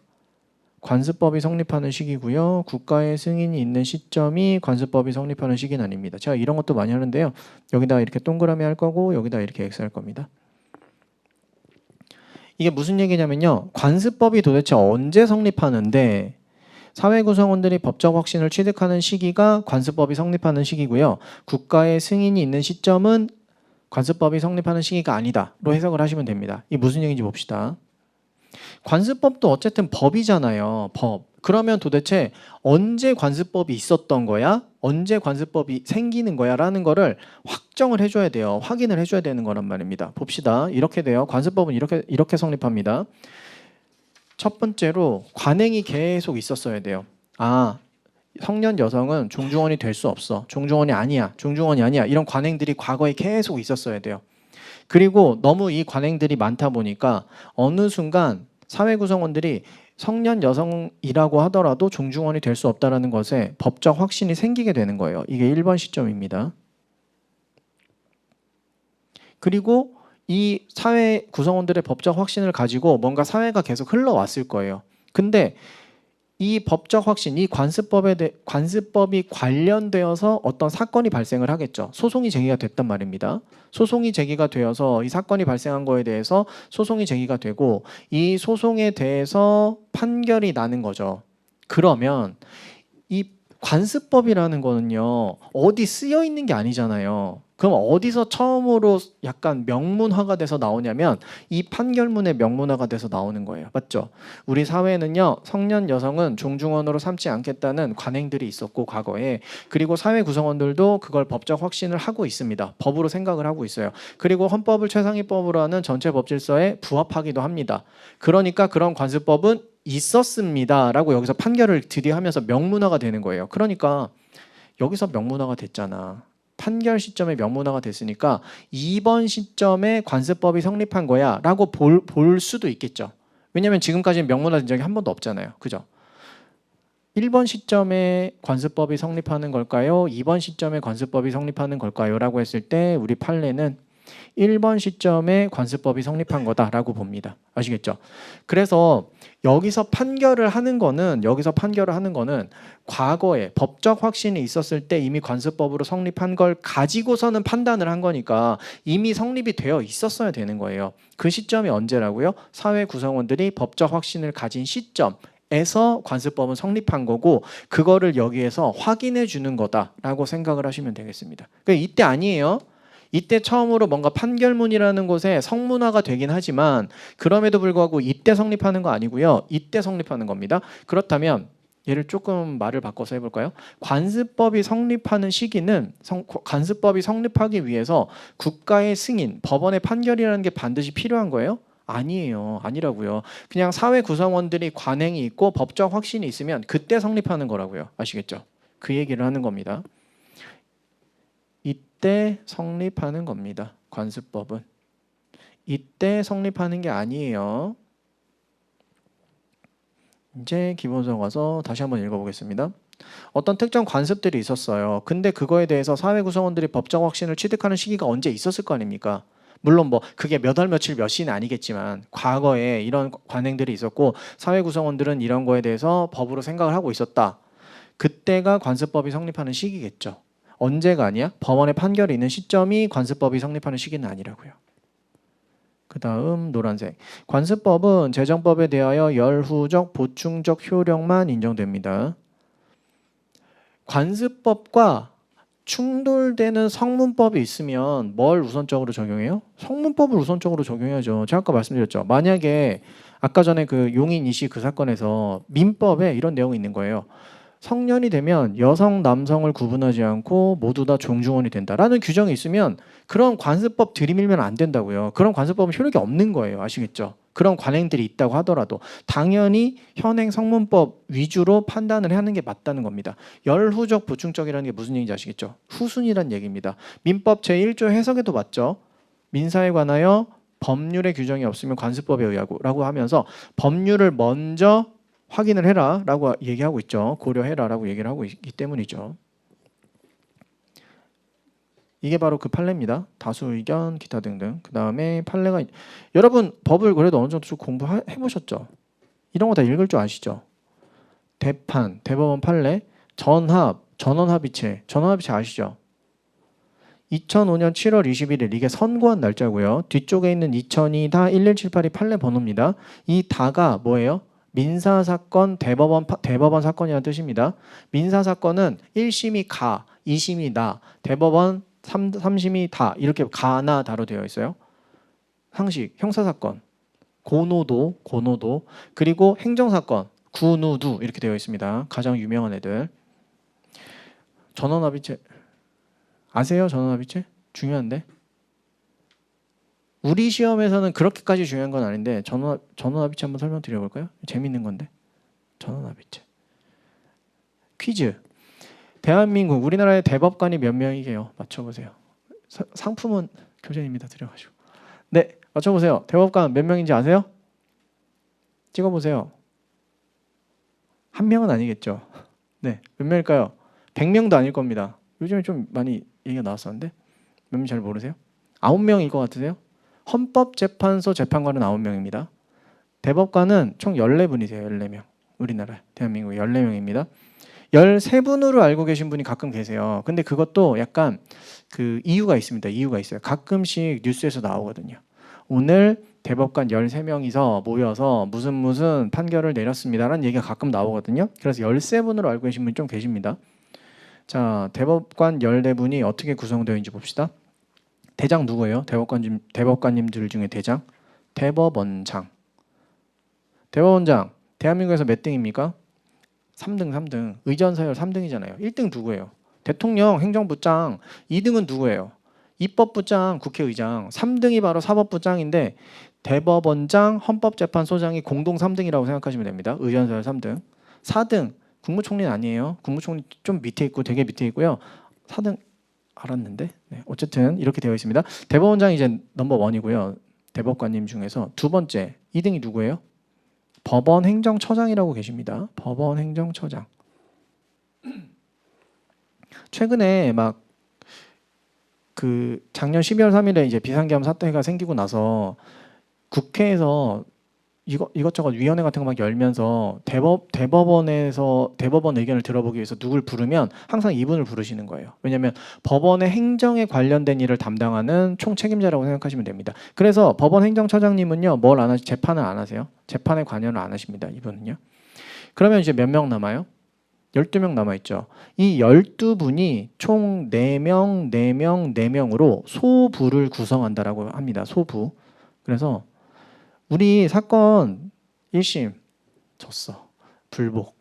관습법이 성립하는 시기고요. 국가의 승인이 있는 시점이 관습법이 성립하는 시기는 아닙니다. 제가 이런 것도 많이 하는데요. 여기다 이렇게 동그라미 할 거고 여기다 이렇게 X 할 겁니다. 이게 무슨 얘기냐면요. 관습법이 도대체 언제 성립하는데 사회 구성원들이 법적 확신을 취득하는 시기가 관습법이 성립하는 시기고요. 국가의 승인이 있는 시점은 관습법이 성립하는 시기가 아니다로 해석을 하시면 됩니다. 이게 무슨 얘기인지 봅시다. 관습법도 어쨌든 법이잖아요. 법. 그러면 도대체 언제 관습법이 있었던 거야? 언제 관습법이 생기는 거야? 라는 거를 확정을 해줘야 돼요. 확인을 해줘야 되는 거란 말입니다. 봅시다. 이렇게 돼요. 관습법은 이렇게 성립합니다. 첫 번째로 관행이 계속 있었어야 돼요. 아, 성년 여성은 종중원이 될 수 없어. 종중원이 아니야. 종중원이 아니야. 이런 관행들이 과거에 계속 있었어야 돼요. 그리고 너무 이 관행들이 많다 보니까 어느 순간 사회 구성원들이 성년 여성이라고 하더라도 종중원이 될 수 없다는 것에 법적 확신이 생기게 되는 거예요. 이게 1번 시점입니다. 그리고 이 사회 구성원들의 법적 확신을 가지고 뭔가 사회가 계속 흘러왔을 거예요. 근데 이 법적 확신, 이 관습법이 관련되어서 어떤 사건이 발생을 하겠죠. 소송이 제기가 됐단 말입니다. 소송이 제기가 되어서 이 사건이 발생한 거에 대해서 소송이 제기가 되고 이 소송에 대해서 판결이 나는 거죠. 그러면 이 관습법이라는 거는요. 어디 쓰여 있는 게 아니잖아요. 그럼 어디서 처음으로 약간 명문화가 돼서 나오냐면 이 판결문의 명문화가 돼서 나오는 거예요. 맞죠? 우리 사회는요. 성년 여성은 종중원으로 삼지 않겠다는 관행들이 있었고 과거에 그리고 사회 구성원들도 그걸 법적 확신을 하고 있습니다. 법으로 생각을 하고 있어요. 그리고 헌법을 최상위법으로 하는 전체 법질서에 부합하기도 합니다. 그러니까 그런 관습법은 있었습니다. 라고 여기서 판결을 드디어 하면서 명문화가 되는 거예요. 그러니까 여기서 명문화가 됐잖아. 판결 시점에 명문화가 됐으니까 2번 시점에 관습법이 성립한 거야 라고 볼 수도 있겠죠. 왜냐하면 지금까지는 명문화된 적이 한 번도 없잖아요. 그죠? 1번 시점에 관습법이 성립하는 걸까요? 2번 시점에 관습법이 성립하는 걸까요? 라고 했을 때 우리 판례는 1번 시점에 관습법이 성립한 거다라고 봅니다. 아시겠죠? 그래서 여기서 판결을 하는 거는 과거에 법적 확신이 있었을 때 이미 관습법으로 성립한 걸 가지고서는 판단을 한 거니까 이미 성립이 되어 있었어야 되는 거예요. 그 시점이 언제라고요? 사회 구성원들이 법적 확신을 가진 시점에서 관습법은 성립한 거고 그거를 여기에서 확인해 주는 거다라고 생각을 하시면 되겠습니다. 그러니까 이때 아니에요. 이때 처음으로 뭔가 판결문이라는 곳에 성문화가 되긴 하지만 그럼에도 불구하고 이때 성립하는 거 아니고요. 이때 성립하는 겁니다. 그렇다면 얘를 조금 말을 바꿔서 해볼까요? 관습법이 성립하는 시기는 관습법이 성립하기 위해서 국가의 승인, 법원의 판결이라는 게 반드시 필요한 거예요? 아니에요. 아니라고요. 그냥 사회 구성원들이 관행이 있고 법적 확신이 있으면 그때 성립하는 거라고요. 아시겠죠? 그 얘기를 하는 겁니다. 이때 성립하는 겁니다. 관습법은. 이때 성립하는 게 아니에요. 이제 기본서 가서 다시 한번 읽어보겠습니다. 어떤 특정 관습들이 있었어요. 근데 그거에 대해서 사회 구성원들이 법적 확신을 취득하는 시기가 언제 있었을 거 아닙니까? 물론 뭐 그게 몇 월 며칠 몇 시는 아니겠지만 과거에 이런 관행들이 있었고 사회 구성원들은 이런 거에 대해서 법으로 생각을 하고 있었다. 그때가 관습법이 성립하는 시기겠죠. 언제가 아니야? 법원의 판결이 있는 시점이 관습법이 성립하는 시기는 아니라고요. 그 다음 노란색. 관습법은 재정법에 대하여 열후적 보충적 효력만 인정됩니다. 관습법과 충돌되는 성문법이 있으면 뭘 우선적으로 적용해요? 성문법을 우선적으로 적용해야죠. 제가 아까 말씀드렸죠. 만약에 아까 전에 그 용인 이씨 그 사건에서 민법에 이런 내용이 있는 거예요. 성년이 되면 여성, 남성을 구분하지 않고 모두 다 종중원이 된다라는 규정이 있으면 그런 관습법 들이밀면 안 된다고요. 그런 관습법은 효력이 없는 거예요. 아시겠죠? 그런 관행들이 있다고 하더라도 당연히 현행 성문법 위주로 판단을 하는 게 맞다는 겁니다. 열후적 보충적이라는 게 무슨 얘기인지 아시겠죠? 후순위란 얘기입니다. 민법 제1조 해석에도 맞죠? 민사에 관하여 법률의 규정이 없으면 관습법에 의하고 라고 하면서 법률을 먼저 확인을 해라 라고 얘기하고 있죠. 고려해라 라고 얘기를 하고 있기 때문이죠. 이게 바로 그 판례입니다. 다수 의견 기타 등등. 그 다음에 판례가 여러분 법을 그래도 어느 정도 좀 공부해 보셨죠? 이런 거 다 읽을 줄 아시죠? 대판, 대법원 판례, 전합, 전원합의체. 전원합의체 아시죠? 2005년 7월 21일 이게 선고한 날짜고요. 뒤쪽에 있는 2002 다 1178이 판례 번호입니다. 이 다가 뭐예요? 민사사건 대법원 사건이라는 뜻입니다. 민사사건은 1심이 가, 2심이 나, 대법원 3심이 다 이렇게 가나 다로 되어 있어요. 상식, 형사사건, 고노도, 그리고 행정사건, 구누두 이렇게 되어 있습니다. 가장 유명한 애들. 전원합의체 아세요? 전원합의체? 중요한데. 우리 시험에서는 그렇게까지 중요한 건 아닌데 전원합의체 한번 설명드려볼까요? 재밌는 건데. 전원합의체. 퀴즈. 대한민국 우리나라의 대법관이 몇 명이게요? 맞춰보세요. 상품은 교재입니다. 드려가지고. 네, 맞춰보세요. 대법관 몇 명인지 아세요? 찍어보세요. 한 명은 아니겠죠. 네, 몇 명일까요? 100명도 아닐 겁니다. 요즘에 좀 많이 얘기가 나왔었는데 몇 명 잘 모르세요? 9명일 것 같으세요? 헌법재판소 재판관은 9명입니다. 대법관은 총 14분이세요. 14명. 우리나라 대한민국 14명입니다. 13분으로 알고 계신 분이 가끔 계세요. 근데 그것도 약간 그 이유가 있습니다. 이유가 있어요. 가끔씩 뉴스에서 나오거든요. 오늘 대법관 13명이서 모여서 무슨 판결을 내렸습니다라는 얘기가 가끔 나오거든요. 그래서 13분으로 알고 계신 분이 좀 계십니다. 자, 대법관 14분이 어떻게 구성되어 있는지 봅시다. 대장 누구예요? 대법관님들 중에 대장? 대법원장. 대법원장 대한민국에서 몇 등입니까? 3등. 의전서열 3등이잖아요. 1등 누구예요? 대통령, 행정부장. 2등은 누구예요? 입법부장, 국회의장. 3등이 바로 사법부장인데 대법원장, 헌법재판소장이 공동 3등이라고 생각하시면 됩니다. 의전서열 3등. 4등 국무총리는 아니에요. 국무총리 좀 밑에 있고 되게 밑에 있고요. 4등 알았는데. 네, 어쨌든 이렇게 되어 있습니다. 대법원장이 이제 넘버 1이고요. 대법관님 중에서 두 번째 2등이 누구예요? 법원행정처장이라고 계십니다. 법원행정처장. 최근에 막 그 작년 12월 3일에 이제 비상계엄 사태가 생기고 나서 국회에서 이것저것 위원회 같은 거 막 열면서 대법원에서 대법원 의견을 들어보기 위해서 누굴 부르면 항상 이분을 부르시는 거예요. 왜냐하면 법원의 행정에 관련된 일을 담당하는 총책임자라고 생각하시면 됩니다. 그래서 법원 행정처장님은요, 뭘 안 하시? 재판을 안 하세요. 재판에 관여를 안 하십니다. 이분은요. 그러면 이제 몇 명 남아요? 12명 남아있죠. 이 12분이 총 4명으로 소부를 구성한다라고 합니다. 소부. 그래서 우리 사건 1심 졌어. 불복.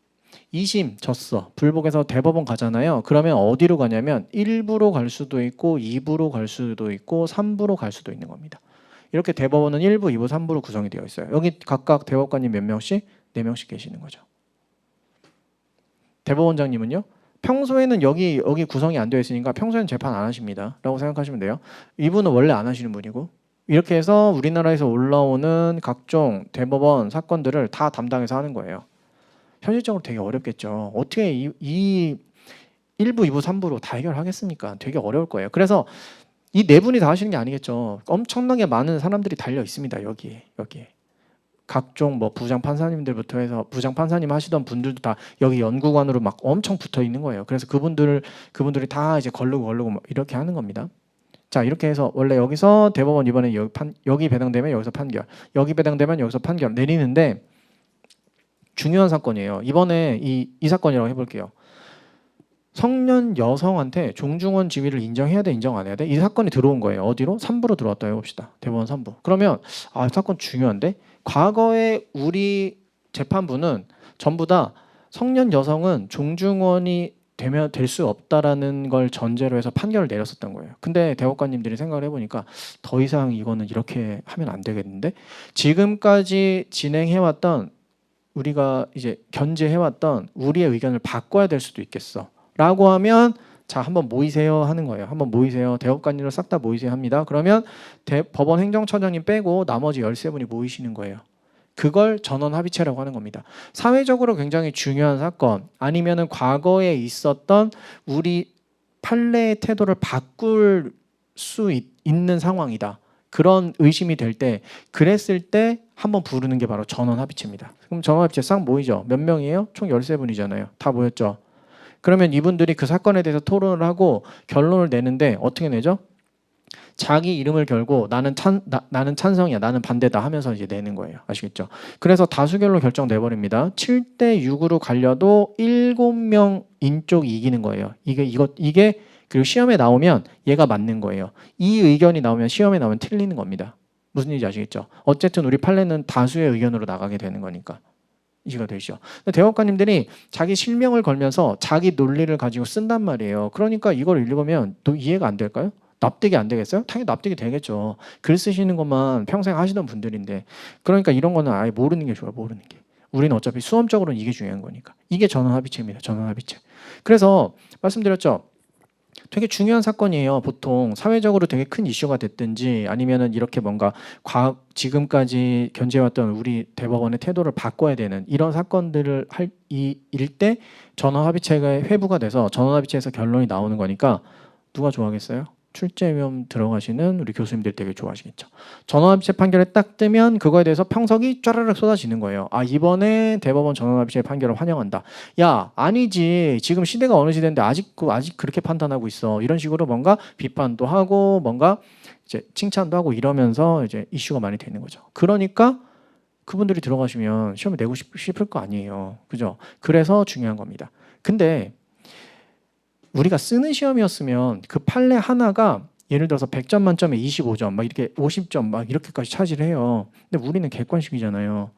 2심 졌어. 불복해서 대법원 가잖아요. 그러면 어디로 가냐면 1부로 갈 수도 있고 2부로 갈 수도 있고 3부로 갈 수도 있는 겁니다. 이렇게 대법원은 1부, 2부, 3부로 구성이 되어 있어요. 여기 각각 대법관님 몇 명씩? 4명씩 계시는 거죠. 대법원장님은요? 평소에는 여기 구성이 안 되어 있으니까 평소에는 재판 안 하십니다. 라고 생각하시면 돼요. 이분은 원래 안 하시는 분이고 이렇게 해서 우리나라에서 올라오는 각종 대법원 사건들을 다 담당해서 하는 거예요. 현실적으로 되게 어렵겠죠. 어떻게 이 1부, 2부, 3부로 다 해결하겠습니까? 되게 어려울 거예요. 그래서 이 네 분이 다 하시는 게 아니겠죠. 엄청나게 많은 사람들이 달려 있습니다. 여기에. 각종 뭐 부장 판사님들부터 해서 부장 판사님 하시던 분들도 다 여기 연구관으로 막 엄청 붙어 있는 거예요. 그래서 그분들이 다 이제 걸르고 이렇게 하는 겁니다. 자, 이렇게 해서 원래 여기서 대법원 이번에 여기 배당되면 여기서 판결, 여기 배당되면 여기서 판결 내리는데 중요한 사건이에요. 이번에 이 사건이라고 해볼게요. 성년 여성한테 종중원 지위를 인정해야 돼, 인정 안 해야 돼? 이 사건이 들어온 거예요. 어디로? 3부로 들어왔다 해봅시다. 대법원 3부. 그러면 이 사건 중요한데? 과거에 우리 재판부는 전부 다 성년 여성은 종중원이 되면 될 수 없다라는 걸 전제로 해서 판결을 내렸었던 거예요. 근데 대법관님들이 생각을 해보니까 더 이상 이거는 이렇게 하면 안 되겠는데? 지금까지 진행해왔던 우리가 이제 견제해왔던 우리의 의견을 바꿔야 될 수도 있겠어. 라고 하면 자 한번 모이세요 하는 거예요. 한번 모이세요. 대법관님들 싹 다 모이세요 합니다. 그러면 법원 행정처장님 빼고 나머지 13분이 모이시는 거예요. 그걸 전원합의체라고 하는 겁니다. 사회적으로 굉장히 중요한 사건 아니면은 과거에 있었던 우리 판례의 태도를 바꿀 수 있는 상황이다. 그런 의심이 될 때 그랬을 때 한번 부르는 게 바로 전원합의체입니다. 그럼 전원합의체 싹 모이죠. 몇 명이에요? 총 13분이잖아요. 다 모였죠. 그러면 이분들이 그 사건에 대해서 토론을 하고 결론을 내는데 어떻게 내죠? 자기 이름을 걸고 나는 찬성이야, 나는 반대다 하면서 이제 내는 거예요. 아시겠죠? 그래서 다수결로 결정 내버립니다. 7대 6으로 갈려도 7명인 쪽이 이기는 거예요. 이게 그리고 시험에 나오면 얘가 맞는 거예요. 이 의견이 나오면 시험에 나오면 틀리는 겁니다. 무슨 얘기인지 아시겠죠? 어쨌든 우리 판례는 다수의 의견으로 나가게 되는 거니까. 이해가 되시죠? 대법관님들이 자기 실명을 걸면서 자기 논리를 가지고 쓴단 말이에요. 그러니까 이걸 읽으면 또 이해가 안 될까요? 납득이 안 되겠어요? 당연히 납득이 되겠죠. 글 쓰시는 것만 평생 하시던 분들인데. 그러니까 이런 거는 아예 모르는 게 좋아요. 모르는 게. 우리는 어차피 수험적으로는 이게 중요한 거니까. 이게 전원합의체입니다. 전원합의체. 그래서 말씀드렸죠. 되게 중요한 사건이에요. 보통 사회적으로 되게 큰 이슈가 됐든지 아니면은 이렇게 뭔가 지금까지 견제해왔던 우리 대법원의 태도를 바꿔야 되는 이런 사건들을 일 때 전원합의체가 회부가 돼서 전원합의체에서 결론이 나오는 거니까 누가 좋아하겠어요? 출제위원 들어가시는 우리 교수님들 되게 좋아하시겠죠. 전원합의체 판결에 딱 뜨면 그거에 대해서 평석이 쫘르륵 쏟아지는 거예요. 이번에 대법원 전원합의체 판결을 환영한다. 야 아니지, 지금 시대가 어느 시대인데 아직 그렇게 판단하고 있어. 이런 식으로 뭔가 비판도 하고 뭔가 이제 칭찬도 하고 이러면서 이제 이슈가 많이 되는 거죠. 그러니까 그분들이 들어가시면 시험을 내고 싶을 거 아니에요. 그죠? 그래서 중요한 겁니다. 근데 우리가 쓰는 시험이었으면 그 판례 하나가 예를 들어서 100점 만점에 25점 막 이렇게 50점 막 이렇게까지 차지를 해요. 근데 우리는 객관식이잖아요.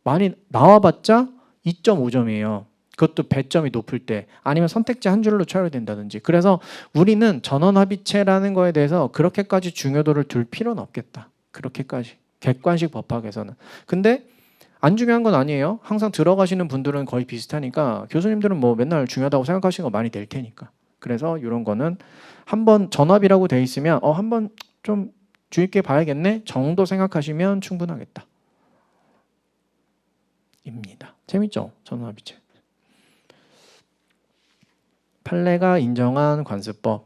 많이 나와봤자 2.5점이에요. 그것도 배점이 높을 때 아니면 선택지 한 줄로 쳐야 된다든지. 그래서 우리는 전원합의체라는 거에 대해서 그렇게까지 중요도를 둘 필요는 없겠다. 그렇게까지 객관식 법학에서는. 근데 안 중요한 건 아니에요. 항상 들어가시는 분들은 거의 비슷하니까 교수님들은 뭐 맨날 중요하다고 생각하시는 거 많이 될 테니까. 그래서 이런 거는 한번 전압이라고 돼 있으면 한번 좀 주의 있게 봐야겠네 정도 생각하시면 충분하겠다. 입니다. 재밌죠? 전압이체. 판례가 인정한 관습법을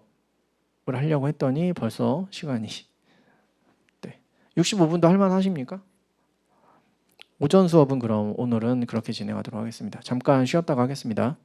하려고 했더니 벌써 시간이 65분도 할만하십니까? 오전 수업은 그럼 오늘은 그렇게 진행하도록 하겠습니다. 잠깐 쉬었다가 하겠습니다.